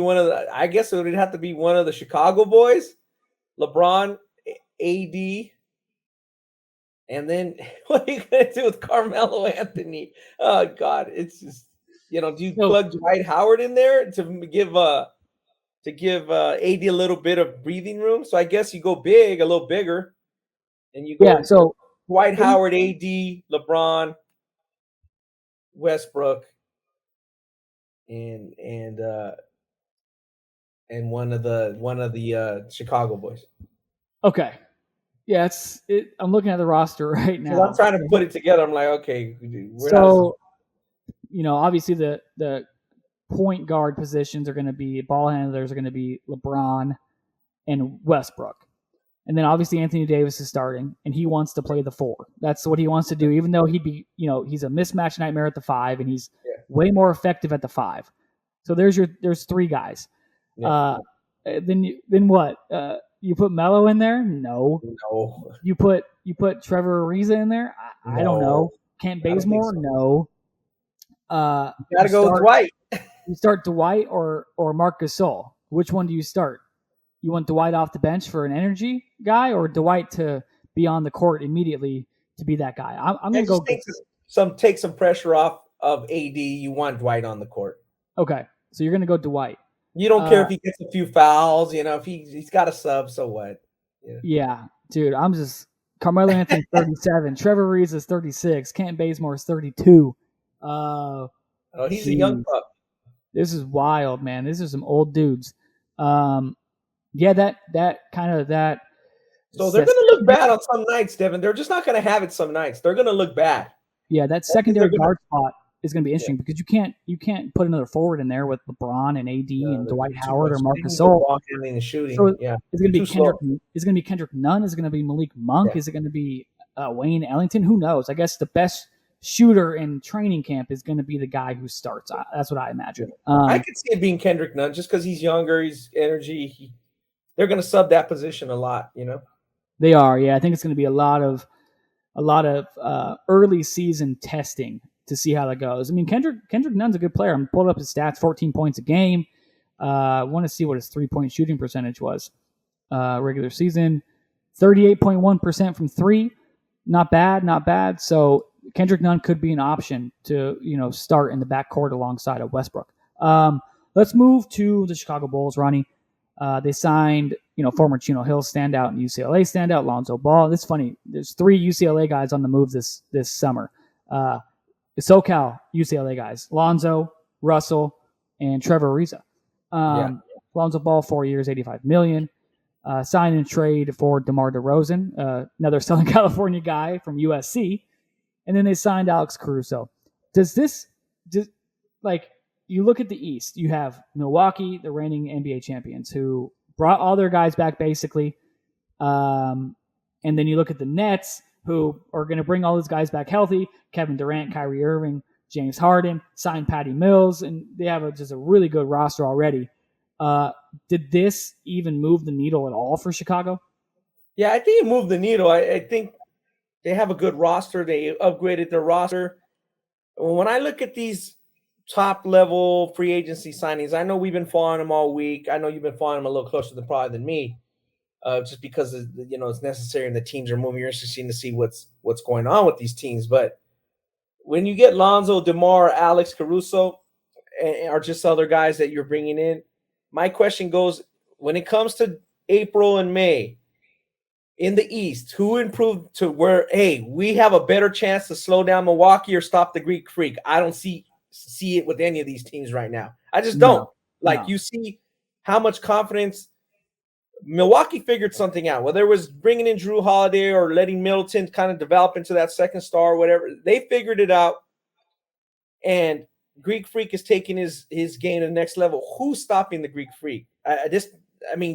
I guess it would have to be one of the Chicago boys, LeBron, AD, and then what are you gonna do with Carmelo Anthony? Oh God, it's just do you plug Dwight Howard in there to give AD a little bit of breathing room? So I guess you go big, a little bigger, and you go so Dwight Howard, AD, LeBron, Westbrook, and one of the Chicago boys. Okay. Yeah, I'm looking at the roster right now. I'm trying to put it together. I'm like, okay. Obviously the point guard positions are going to be, ball handlers are going to be LeBron and Westbrook. And then obviously Anthony Davis is starting, and he wants to play the 4. That's what he wants to do, even though he's a mismatch nightmare at the 5, and he's way more effective at the 5. So there's 3 guys. Yeah. Then what? You put Melo in there? No. You put Trevor Ariza in there? I don't know. Kent Bazemore? So. No. You gotta go with Dwight. You start Dwight or Marc Gasol. Which one do you start? You want Dwight off the bench for an energy guy, or Dwight to be on the court immediately to be that guy? I'm going to go take some pressure off of AD. You want Dwight on the court. Okay, so you're going to go Dwight. You don't care if he gets a few fouls. If he's got a sub, so what? Yeah, dude, I'm just Carmelo Anthony's 37, Trevor Ariza is 36, Kent Bazemore is 32. He's a young pup. This is wild, man. These are some old dudes. Yeah, that kind of that. So they're going to look bad on some nights, Devin. They're just not going to have it some nights. They're going to look bad. Yeah, that secondary guard spot is going to be interesting because you can't put another forward in there with LeBron and AD and Dwight Howard or Marc Gasol. Shooting. So yeah, it's going to be Kendrick. Is it going to be Kendrick Nunn? Is it going to be Malik Monk? Yeah. Is it going to be Wayne Ellington? Who knows? I guess the best shooter in training camp is going to be the guy who starts. That's what I imagine. I could see it being Kendrick Nunn just because he's younger, he's energy. They're going to sub that position a lot, They are, yeah. I think it's going to be a lot of early season testing to see how that goes. I mean, Kendrick Nunn's a good player. I'm pulling up his stats: 14 points a game. I want to see what his 3-point shooting percentage was. Regular season, 38.1% from 3. Not bad. So Kendrick Nunn could be an option to start in the backcourt alongside of Westbrook. Let's move to the Chicago Bulls, Ronnie. They signed, former Chino Hill standout and UCLA standout, Lonzo Ball. It's funny. There's 3 UCLA guys on the move this summer. SoCal UCLA guys, Lonzo, Russell, and Trevor Ariza. Lonzo Ball, 4 years, $85 million. Sign and trade for DeMar DeRozan, another Southern California guy from USC. And then they signed Alex Caruso. You look at the East, you have Milwaukee, the reigning NBA champions, who brought all their guys back basically. And then you look at the Nets, who are going to bring all those guys back healthy. Kevin Durant, Kyrie Irving, James Harden, signed Patty Mills, and they have just a really good roster already. Did this even move the needle at all for Chicago? Yeah, I think it moved the needle. I think they have a good roster. They upgraded their roster. When I look at these top-level free agency signings, I know we've been following them all week. I know you've been following them a little closer than me, just because it's necessary and the teams are moving. You're interested to see what's going on with these teams. But when you get Lonzo, DeMar, Alex Caruso, or just other guys that you're bringing in, my question goes, when it comes to April and May, in the East, who improved to where, hey, we have a better chance to slow down Milwaukee or stop the Greek Freak? I don't see it with any of these teams right now. I just don't. You see how much confidence Milwaukee figured something out, whether it was bringing in Drew Holiday or letting Middleton kind of develop into that second star or whatever. They figured it out, and Greek Freak is taking his game to the next level. Who's stopping the Greek Freak?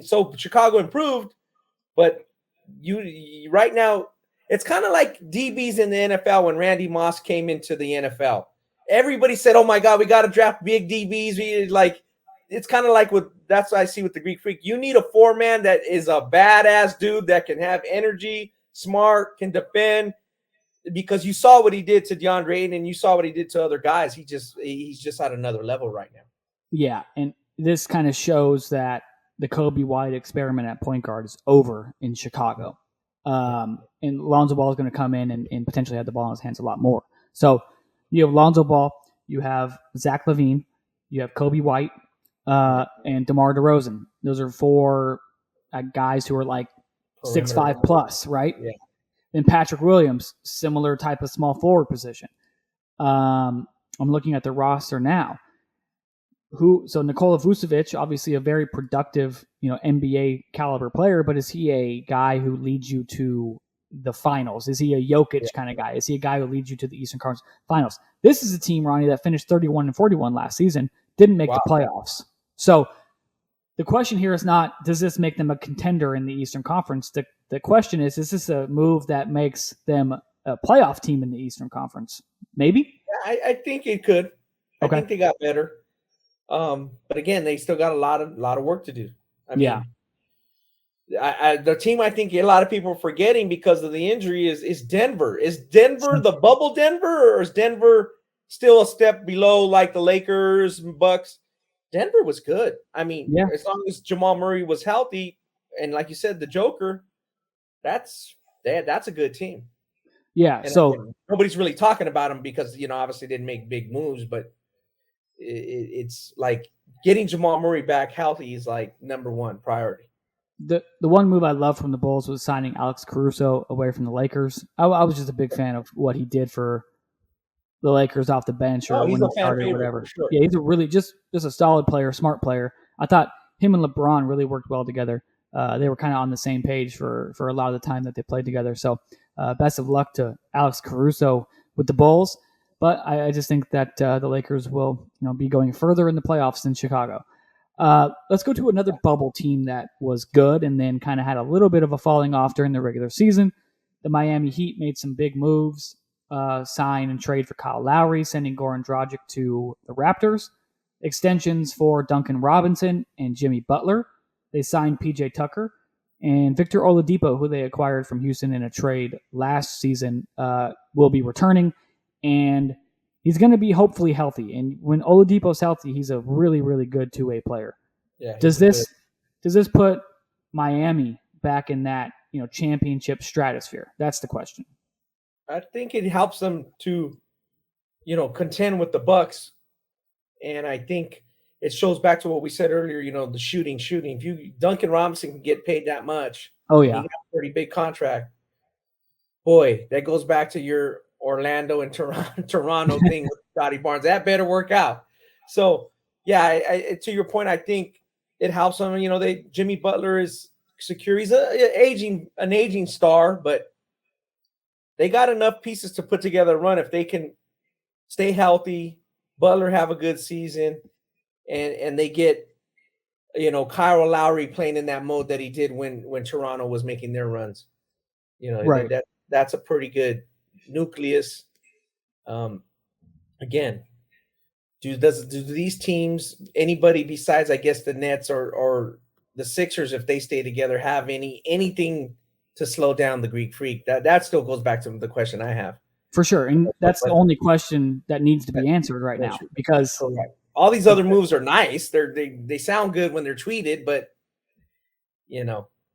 So Chicago improved, but you right now, it's kind of like DBs in the NFL when Randy Moss came into the NFL. Everybody said, "Oh my God, we got to draft big DBs." It's kind of like that's what I see with the Greek Freak. You need a 4-man that is a badass dude that can have energy, smart, can defend. Because you saw what he did to DeAndre Ayton and you saw what he did to other guys. He's just at another level right now. Yeah, and this kind of shows that the Kobe White experiment at point guard is over in Chicago. And Lonzo Ball is going to come in and potentially have the ball in his hands a lot more. So you have Lonzo Ball, you have Zach LaVine, you have Kobe White, and DeMar DeRozan. Those are 4 guys who are like 6'5" plus, right? Yeah. And Patrick Williams, similar type of small forward position. I'm looking at the roster now. So Nikola Vucevic, obviously a very productive, NBA caliber player, but is he a guy who leads you to the finals? Is he a Jokic kind of guy? Is he a guy who leads you to the Eastern Conference Finals? This is a team, Ronnie, that finished 31-41 last season, didn't make the playoffs. So the question here is not, does this make them a contender in the Eastern Conference? The The question is this a move that makes them a playoff team in the Eastern Conference? Maybe. I think it could. I Okay. think they got better. But again, they still got a lot of work to do. I mean, the team I think a lot of people are forgetting because of the injury is Denver. Is Denver the bubble Denver, or is Denver still a step below like the Lakers and Bucks? Denver was good. I mean, as long as Jamal Murray was healthy, and like you said, the Joker, that's a good team. Yeah. And so again, nobody's really talking about them because obviously didn't make big moves, but it's like getting Jamal Murray back healthy is like number one priority. The one move I loved from the Bulls was signing Alex Caruso away from the Lakers. I was just a big fan of what he did for the Lakers off the bench or when he started or whatever. Sure. Yeah, he's a really just a solid player, smart player. I thought him and LeBron really worked well together. They were kind of on the same page for a lot of the time that they played together. So best of luck to Alex Caruso with the Bulls. But I just think that the Lakers will be going further in the playoffs than Chicago. Let's go to another bubble team that was good and then kind of had a little bit of a falling off during the regular season. The Miami Heat made some big moves, sign and trade for Kyle Lowry, sending Goran Dragic to the Raptors. Extensions for Duncan Robinson and Jimmy Butler. They signed PJ Tucker and Victor Oladipo, who they acquired from Houston in a trade last season, will be returning. And he's going to be hopefully healthy. And when Oladipo's healthy, he's a really, really good two-way player. Yeah. Does this put Miami back in that championship stratosphere? That's the question. I think it helps them to, contend with the Bucks. And I think it shows back to what we said earlier, the shooting. If Duncan Robinson can get paid that much, oh yeah, he got a pretty big contract. Boy, that goes back to your Orlando and Toronto thing with Scotty Barnes. That better work out. So yeah, I to your point, I think it helps them. Jimmy Butler is secure. He's an aging star, but they got enough pieces to put together a run if they can stay healthy. Butler have a good season, and they get Kyle Lowry playing in that mode that he did when Toronto was making their runs. Right. That's a pretty good nucleus. Again, do these teams, anybody besides I guess the Nets or the Sixers, if they stay together, have anything to slow down the Greek Freak? That still goes back to the question I have. For sure. And that's the only question that needs to be answered right now, because all these other moves are nice. They sound good when they're tweeted, but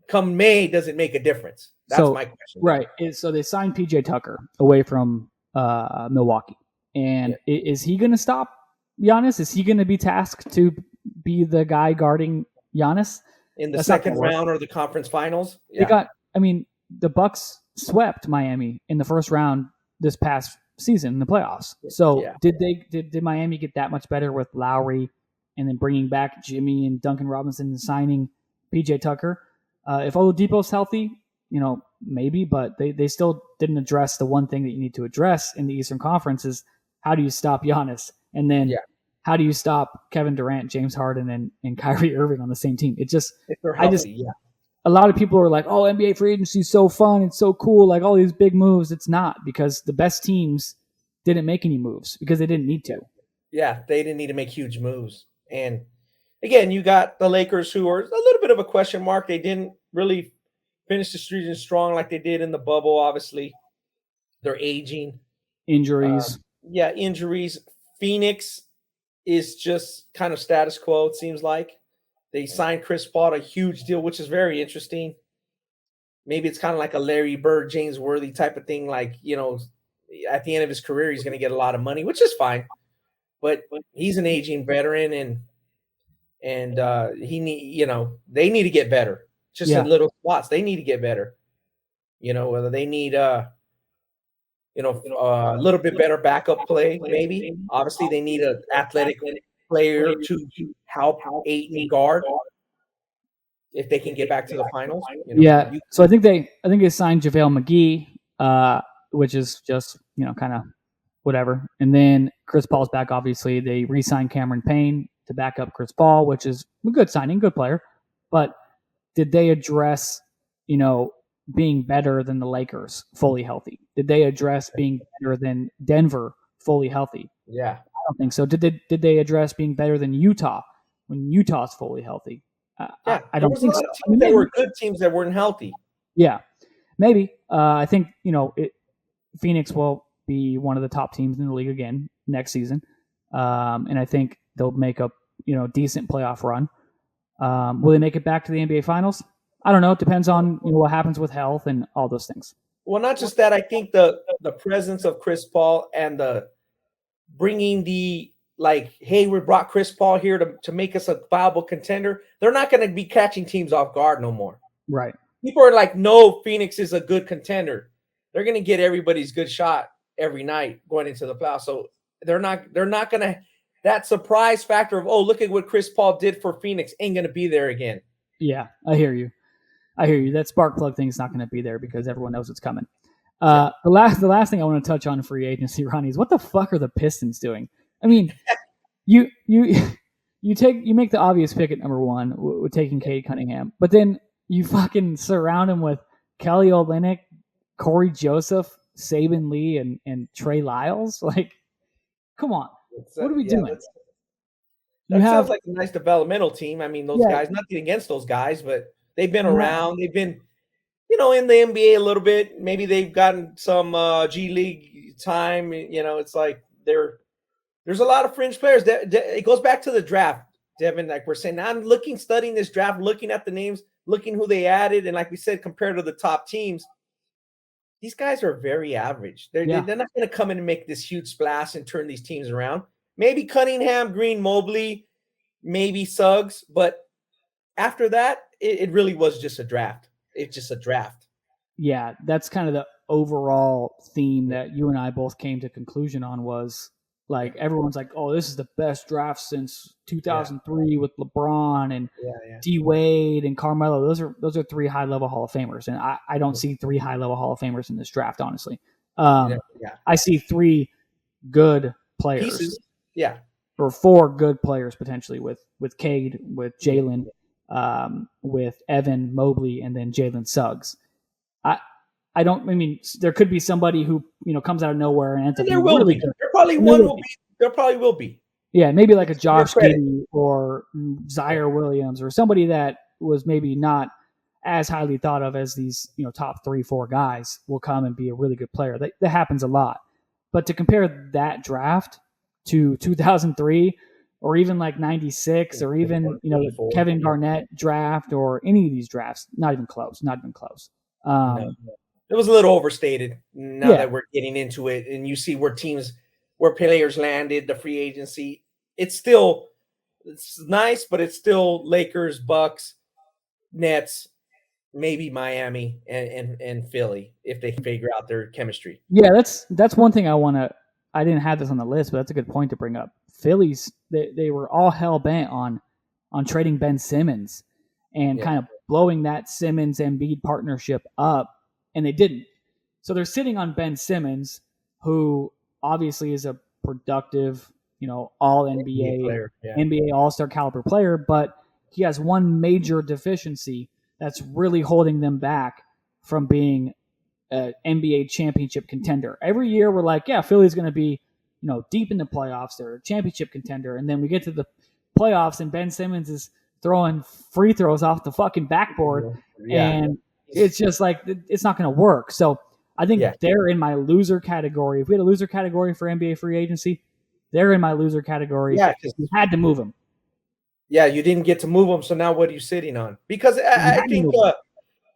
come May, does it make a difference? That's my question. Right. So they signed PJ Tucker away from Milwaukee. And is he going to stop Giannis? Is he going to be tasked to be the guy guarding Giannis? In the second round or the conference finals? Yeah. The Bucks swept Miami in the first round this past season in the playoffs. So did Miami get that much better with Lowry and then bringing back Jimmy and Duncan Robinson and signing PJ Tucker? If Oladipo's healthy, maybe, but they still didn't address the one thing that you need to address in the Eastern Conference is how do you stop Giannis? And then how do you stop Kevin Durant, James Harden, and Kyrie Irving on the same team? A lot of people are like, oh, NBA free agency is so fun. It's so cool. Like all these big moves. It's not, because the best teams didn't make any moves because they didn't need to. Yeah, they didn't need to make huge moves. And again, you got the Lakers, who are a little bit of a question mark. They didn't really finish the season strong like they did in the bubble, obviously. They're aging. Injuries. Injuries. Phoenix is just kind of status quo, it seems like. They signed Chris Paul, a huge deal, which is very interesting. Maybe it's kind of like a Larry Bird, James Worthy type of thing. Like, at the end of his career, he's going to get a lot of money, which is fine. But he's an aging veteran, and they need to get better. Just in little spots, they need to get better. Whether they need a little bit better backup play, maybe. Obviously, they need an athletic player to help aid and guard if they can get back to the finals. So I think they signed JaVale McGee, which is just kind of whatever. And then Chris Paul's back. Obviously, they re-signed Cameron Payne to back up Chris Paul, which is a good signing, good player. But did they address being better than the Lakers fully healthy? Did they address being better than Denver fully healthy? Yeah. I don't think so. Did they address being better than Utah when Utah's fully healthy? Yeah. I There don't was a think lot so. of teams that were good teams that weren't healthy. Yeah, maybe. I think Phoenix will be one of the top teams in the league again next season, and I think they'll make a decent playoff run. Will they make it back to the NBA Finals? I don't know. It depends on what happens with health and all those things. Well, not just that. I think the presence of Chris Paul and the bringing the hey, we brought Chris Paul here to make us a viable contender. They're not going to be catching teams off guard no more. Right. People are like, no, Phoenix is a good contender. They're going to get everybody's good shot every night going into the playoffs. So they're not going to. That surprise factor of, oh, look at what Chris Paul did for Phoenix ain't going to be there again. Yeah, I hear you. That spark plug thing is not going to be there because everyone knows it's coming. The last thing I want to touch on free agency, Ronnie, is what the fuck are the Pistons doing? I mean, you make the obvious pick at number one with taking Cade Cunningham, but then you fucking surround him with Kelly Olynyk, Corey Joseph, Saban Lee, and Trey Lyles. Like, come on. What are we doing? That sounds like a nice developmental team. I mean, those guys, nothing against those guys, but they've been around. They've been, in the NBA a little bit. Maybe they've gotten some G League time. It's like there's a lot of fringe players. It goes back to the draft, Devin, like we're saying. I'm studying this draft, looking at the names, looking who they added. And like we said, compared to the top teams, these guys are very average. They're not going to come in and make this huge splash and turn these teams around. Maybe Cunningham, Green, Mobley, maybe Suggs. But after that, it really was just a draft. It's just a draft. Yeah, that's kind of the overall theme that you and I both came to conclusion on was like everyone's like, oh, this is the best draft since 2003 with LeBron and D Wade and Carmelo. Those are three high level Hall of Famers, and I don't see three high level Hall of Famers in this draft, honestly. I see three good players. Pieces. Or four good players potentially with Cade, with Jalen, with Evan Mobley, and then Jalen Suggs. I mean, there could be somebody who comes out of nowhere and ends up there will be. There probably will be. Yeah, maybe like a Josh Giddey or Zaire Williams or somebody that was maybe not as highly thought of as these top 3-4 guys will come and be a really good player. That happens a lot. But to compare that draft to 2003 or even like 96 or even Kevin Garnett draft or any of these drafts, not even close. No. It was a little overstated now that we're getting into it, and you see where players landed, the free agency. It's nice, but it's still Lakers, Bucks, Nets, maybe Miami, and Philly if they figure out their chemistry. Yeah, that's one thing I didn't have this on the list, but that's a good point to bring up. Phillies, they were all hell bent on trading Ben Simmons and kind of blowing that Simmons-Embiid partnership up, and they didn't. So they're sitting on Ben Simmons, who obviously is a productive, all NBA player, NBA All-Star caliber player, but he has one major deficiency that's really holding them back from being an NBA championship contender. Every year we're like, Philly's going to be, deep in the playoffs. They're a championship contender. And then we get to the playoffs and Ben Simmons is throwing free throws off the fucking backboard. And it's just like, it's not going to work. So I think they're in my loser category. If we had a loser category for NBA free agency, they're in my loser category. Yeah, because you had to move them. Yeah, you didn't get to move them. So now what are you sitting on? Because I think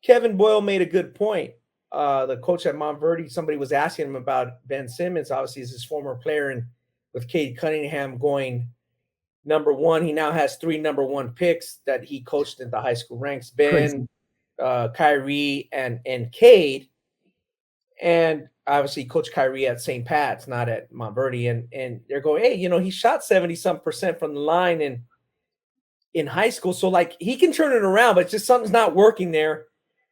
Kevin Boyle made a good point. The coach at Montverde, somebody was asking him about Ben Simmons. Obviously, he's his former player, and with Cade Cunningham going number one, he now has 3 number 1 picks that he coached in the high school ranks: Ben, Kyrie, and Cade. And obviously, Coach Kyrie at St. Pat's, not at Montverde, and they're going, hey, he shot 70-some% from the line in high school, so like he can turn it around, but just something's not working there.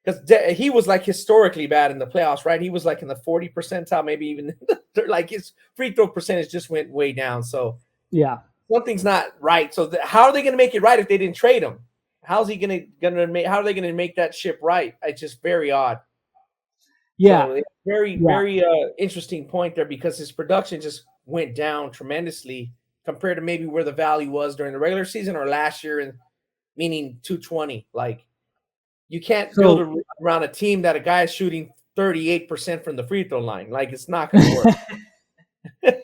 Because he was like historically bad in the playoffs, right? He was like in the 40 percentile, maybe even like his free throw percentage just went way down. So something's not right. So how are they going to make it right if they didn't trade him? How are they going to make that ship right? It's just very odd. Yeah. So very interesting point there because his production just went down tremendously compared to maybe where the value was during the regular season or last year, and meaning 220. Like you can't build around a team that a guy is shooting 38% from the free throw line. Like it's not going to work.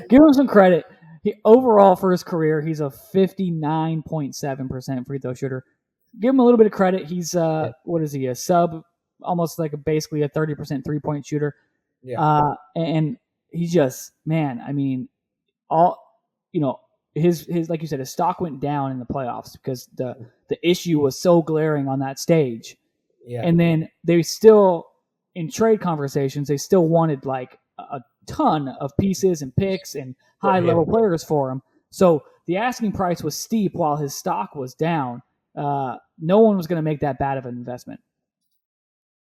Give him some credit. Overall for his career, he's a 59.7% free throw shooter. Give him a little bit of credit. He's what is he? A sub, almost like basically a 30% 3-point shooter. Yeah. And he's just, man, I mean, his like you said, his stock went down in the playoffs because the issue was so glaring on that stage. Yeah. And then they still, in trade conversations, they still wanted like a ton of pieces and picks and high level players for him. So the asking price was steep while his stock was down. No one was going to make that bad of an investment.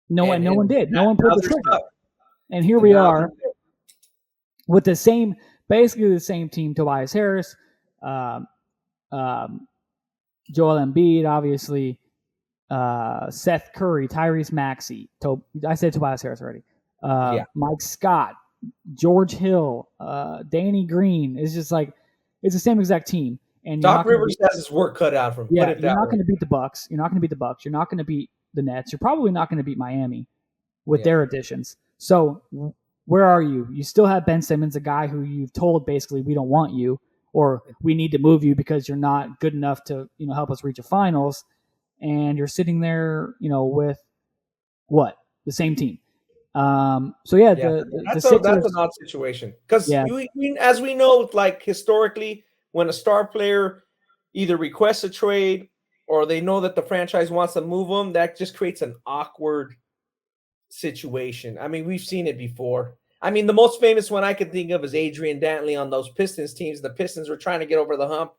No one did. No one pulled the trigger. And here we are with basically the same team: Tobias Harris, Joel Embiid, obviously, Seth Curry, Tyrese Maxey. I said Tobias Harris already. Mike Scott, George Hill, Danny Green. It's just like it's the same exact team. And Doc Rivers has his work cut out for him. Yeah, you're not going to beat the Bucks. You're not going to beat the Bucks. You're not going to beat the Nets. You're probably not going to beat Miami with their additions. So where are you? You still have Ben Simmons, a guy who you've told basically we don't want you, or we need to move you because you're not good enough to help us reach a finals. And you're sitting there, with what? The same team. That's an odd situation because as we know, like historically, when a star player either requests a trade or they know that the franchise wants to move them, that just creates an awkward situation. I mean, we've seen it before. I mean, the most famous one I could think of is Adrian Dantley on those Pistons teams. The Pistons were trying to get over the hump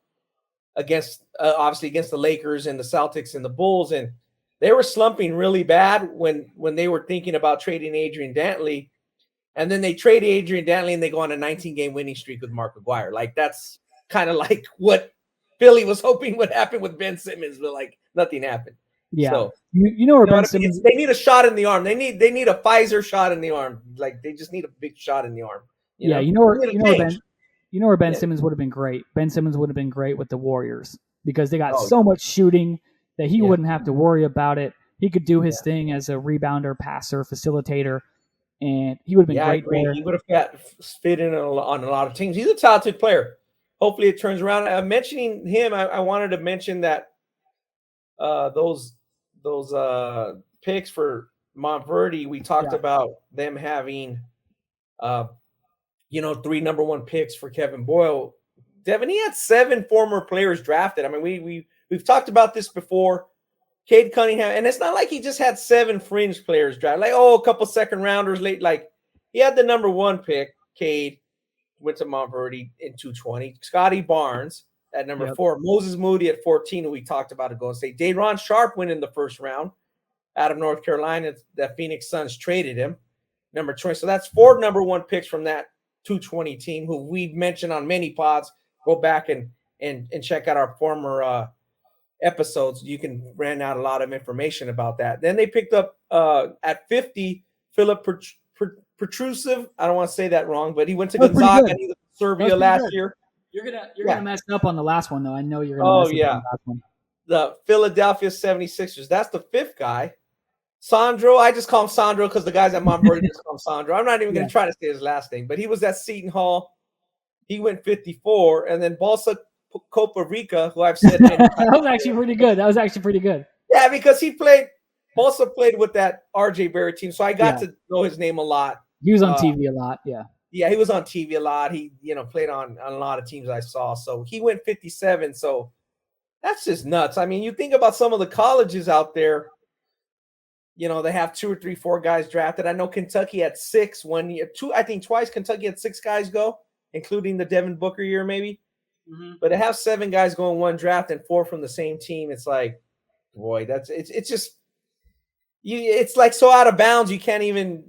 against the Lakers and the Celtics and the Bulls, and they were slumping really bad when they were thinking about trading Adrian Dantley, and then they trade Adrian Dantley and they go on a 19-game winning streak with Mark McGuire. Like that's kind of like what Philly was hoping would happen with Ben Simmons, but like nothing happened. Yeah, so, Ben Simmons. They need a shot in the arm. They need a Pfizer shot in the arm. Like they just need a big shot in the arm. You know where Ben Simmons would have been great? Ben Simmons would have been great with the Warriors because they got so much shooting that he wouldn't have to worry about it. He could do his thing as a rebounder, passer, facilitator, and he would have been great there. He would have fit in on a lot of teams. He's a talented player. Hopefully it turns around. Mentioning him, I wanted to mention that those picks for Montverde, we talked about them having 3 number 1 picks for Kevin Boyle. Devin, he had 7 former players drafted. I mean, we've talked about this before. Cade Cunningham, and it's not like he just had 7 fringe players drafted. Like, a couple second rounders late. Like, he had the number 1 pick. Cade went to Montverde in 220. Scotty Barnes at number 4. Moses Moody at 14, who we talked about at Golden State. Day'Ron Sharpe went in the first round out of North Carolina. The Phoenix Suns traded him. Number 20. So that's 4 number 1 picks from that 220 team, who we've mentioned on many pods. Go back and check out our former episodes. You can rent out a lot of information about that. Then they picked up at 50 Philip Petrusev. I don't want to say that wrong, but he went to Gonzaga and he was in Serbia last year. You're gonna mess up on the last one though. I know you're gonna mess up on the last one. The Philadelphia 76ers. That's the 5th guy. Sandro, I just call him Sandro because the guys at Montverde just call him Sandro. I'm not even going to try to say his last name, but he was at Seton Hall. He went 54, and then Balsa Copa Rica, who I've said many times. That was actually pretty good. Yeah, because Balsa played with that RJ Barrett team, so I got to know his name a lot. He was on TV a lot, yeah. Yeah, he was on TV a lot. He, played on a lot of teams I saw. So he went 57. So that's just nuts. I mean, you think about some of the colleges out there. They have 2 or 3, 4 guys drafted. I know Kentucky had 6 1 year. I think twice Kentucky had 6 guys go, including the Devin Booker year maybe. Mm-hmm. But to have 7 guys going 1 draft and 4 from the same team, it's like, boy, it's just it's like so out of bounds. You can't even.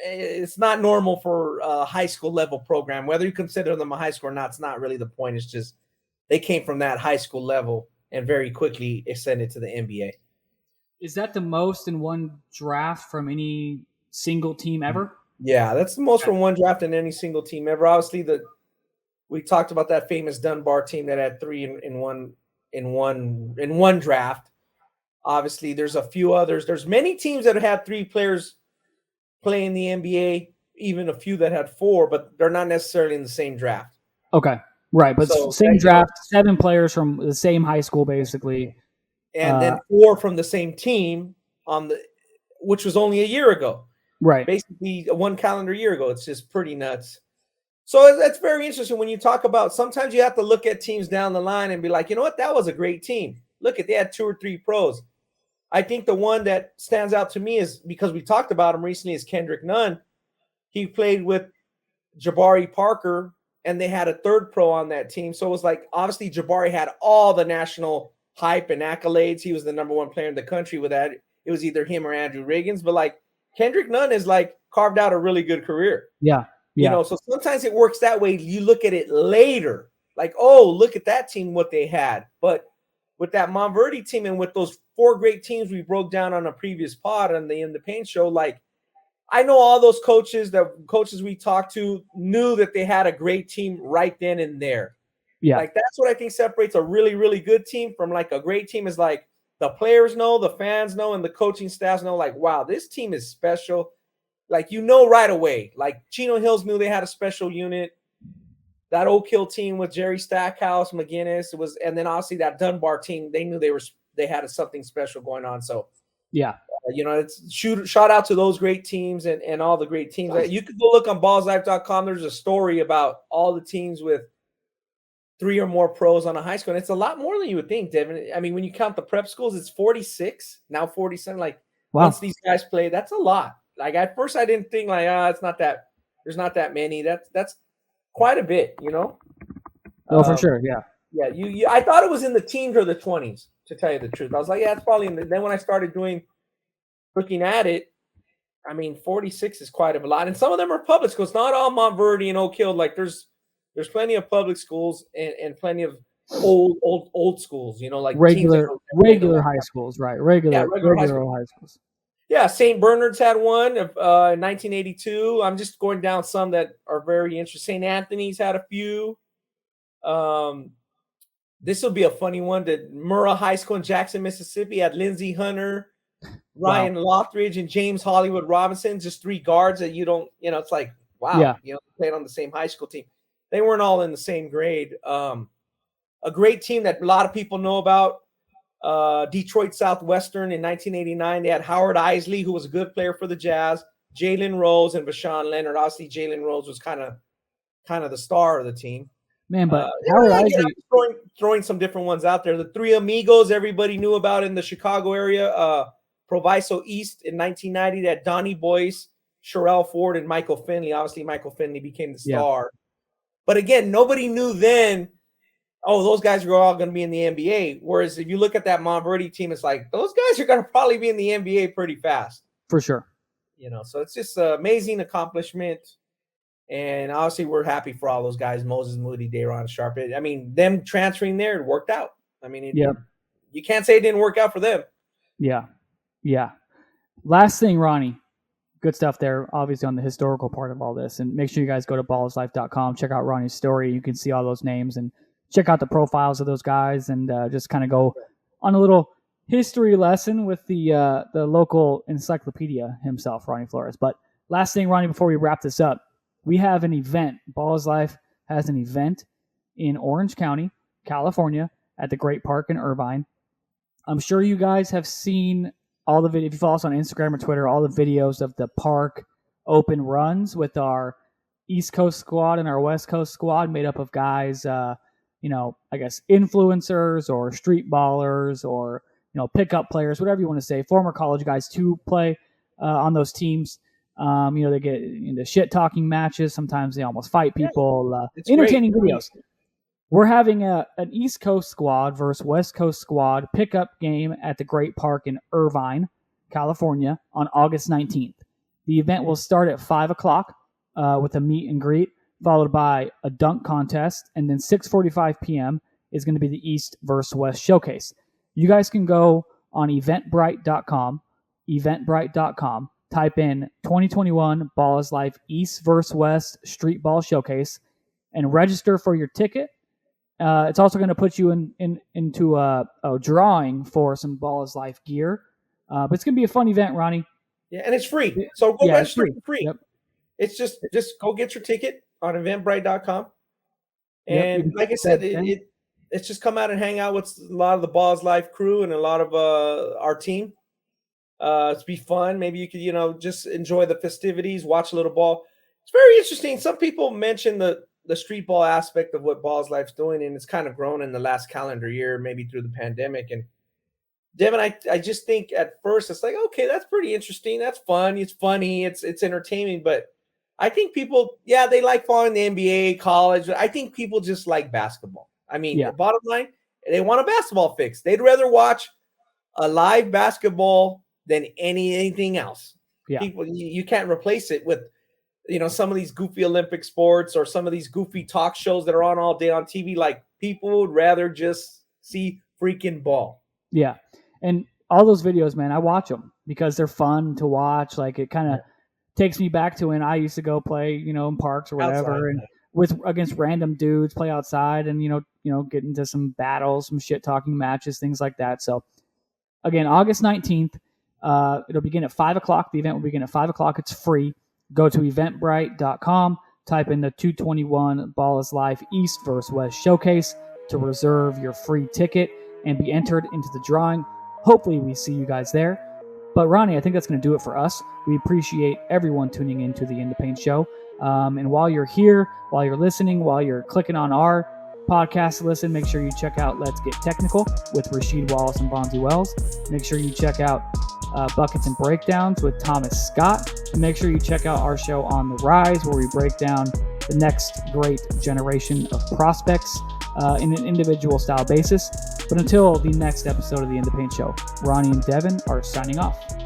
It's not normal for a high school level program. Whether you consider them a high school or not, it's not really the point. It's just they came from that high school level and very quickly ascended to the NBA. Is that the most in one draft from any single team ever? Yeah, that's the most from one draft in any single team ever. Obviously, we talked about that famous Dunbar team that had 3 in one draft. Obviously, there's a few others. There's many teams that have 3 players play in the NBA, even a few that had 4, but they're not necessarily in the same draft. Okay, right, but So, same draft, 7 players from the same high school, basically, and then 4 from the same team which was only a year ago. Right. Basically, 1 calendar year ago. It's just pretty nuts. So that's very interesting when you talk about. Sometimes you have to look at teams down the line and be like, you know what, that was a great team. Look they had 2 or 3 pros. I think the one that stands out to me is, because we talked about him recently, is Kendrick Nunn. He played with Jabari Parker, and they had a 3rd pro on that team. So it was like, obviously, Jabari had all the national hype and accolades. He was the number 1 player in the country with that. It was either him or Andrew Riggins. But like Kendrick Nunn is like carved out a really good career. Yeah. You know, so sometimes it works that way. You look at it later, like, oh, look at that team, what they had. But with that Montverde team and with those 4 great teams we broke down on a previous pod on the In the Paint show, like, I know all those coaches we talked to knew that they had a great team right then and there. Yeah. Like, that's what I think separates a really, really good team from like a great team, is like the players know, the fans know, and the coaching staffs know, like, wow, this team is special. Like, you know, right away, like Chino Hills knew they had a special unit. That Oak Hill team with Jerry Stackhouse, McGinnis, and then obviously that Dunbar team, they knew they had something special going on. So, yeah, you know, it's shout out to those great teams and all the great teams. You could go look on Ballislife.com. There's a story about all the teams with 3 or more pros on a high school. And it's a lot more than you would think, Devin. I mean, when you count the prep schools, it's 46, now 47. Like, wow. Once these guys play, that's a lot. Like, at first I didn't think like, it's not that, there's not that many. That's quite a bit, you know? Oh, for sure. Yeah. Yeah. I thought it was in the teens or the 20s, to tell you the truth. I was like, yeah, it's probably then when I started looking at it, I mean, 46 is quite a lot. And some of them are public schools, not all Montverde and Oak Hill. Like, there's plenty of public schools and plenty of old schools, you know, like regular high schools, right? Regular high schools. Yeah, St. Bernard's had one in 1982. I'm just going down some that are very interesting. St. Anthony's had a few. This will be a funny one. That Murrah High School in Jackson, Mississippi had Lindsey Hunter, Ryan Lothridge, and James Hollywood Robinson. Just 3 guards that you don't, you know, it's like, wow, you know, played on the same high school team. They weren't all in the same grade. A great team that a lot of people know about. Detroit Southwestern in 1989. They had Howard Isley, who was a good player for the Jazz, Jalen Rose, and Vashawn Leonard. Obviously, Jalen Rose was kind of the star of the team. Man, but Howard Isley, throwing some different ones out there. The 3 Amigos everybody knew about in the Chicago area. Proviso East in 1990. They had Donnie Boyce, Sherelle Ford, and Michael Finley. Obviously, Michael Finley became the star. But again, nobody knew then, oh, those guys are all going to be in the NBA. Whereas if you look at that Montverde team, it's like, those guys are going to probably be in the NBA pretty fast. For sure. You know, so it's just an amazing accomplishment. And obviously we're happy for all those guys, Moses Moody, Dayron Sharp. I mean, them transferring there, it worked out. I mean, you can't say it didn't work out for them. Yeah. Yeah. Last thing, Ronnie. Good stuff there, obviously, on the historical part of all this. And make sure you guys go to ballislife.com, check out Ronnie's story. You can see all those names and check out the profiles of those guys, and just kind of go on a little history lesson with the local encyclopedia himself, Ronnie Flores. But last thing, Ronnie, before we wrap this up, we have an event. Ballislife has an event in Orange County, California, at the Great Park in Irvine. I'm sure you guys have seen all the videos. If you follow us on Instagram or Twitter, all the videos of the park open runs with our East Coast squad and our West Coast squad made up of guys, you know, I guess influencers or street ballers or, you know, pickup players, whatever you want to say, former college guys to play on those teams. You know, they get into shit talking matches. Sometimes they almost fight people. Entertaining videos. We're having an East Coast squad versus West Coast squad pickup game at the Great Park in Irvine, California on August 19th. The event will start at 5 o'clock with a meet and greet, followed by a dunk contest, and then 6:45 p.m. is going to be the East versus West showcase. You guys can go on eventbrite.com, type in 2021 Ballislife East vs. West Street Ball Showcase and register for your ticket. It's also going to put you into a drawing for some Ballislife gear. But it's going to be a fun event, Ronnie. Yeah, and it's free. So go register for free. Yep. It's just go get your ticket on eventbrite.com. And like I said, it's just come out and hang out with a lot of the Ballislife crew and a lot of our team. It's be fun. Maybe you could, just enjoy the festivities, watch a little ball. It's very interesting. Some people mention the street ball aspect of what Ballislife's doing, and it's kind of grown in the last calendar year, maybe through the pandemic. And Devin, I just think at first it's like, okay, that's pretty interesting. That's fun. It's funny. It's entertaining. But I think people, they like following the NBA, college. But I think people just like basketball. I mean, the bottom line, they want a basketball fix. They'd rather watch a live basketball than anything else. Yeah. People, you can't replace it with, some of these goofy Olympic sports or some of these goofy talk shows that are on all day on TV. Like, people would rather just see freaking ball. Yeah. And all those videos, man, I watch them because they're fun to watch. Like, it kind of takes me back to when I used to go play, in parks or whatever, outside, and against random dudes, play outside and, get into some battles, some shit talking matches, things like that. So again, August 19th, it'll begin at 5:00. The event will begin at 5:00. It's free. Go to eventbrite.com, type in the 221 Ballislife East vs. West Showcase to reserve your free ticket and be entered into the drawing. Hopefully we see you guys there. But Ronnie, I think that's going to do it for us. We appreciate everyone tuning into the In the Paint Show. And while you're here, while you're listening, while you're clicking on our podcast to listen, make sure you check out Let's Get Technical with Rasheed Wallace and Bonzi Wells. Make sure you check out Buckets and Breakdowns with Thomas Scott. And make sure you check out our show On the Rise, where we break down the next great generation of prospects in an individual style basis. But until the next episode of the In the Paint Show, Ronnie and Devin are signing off.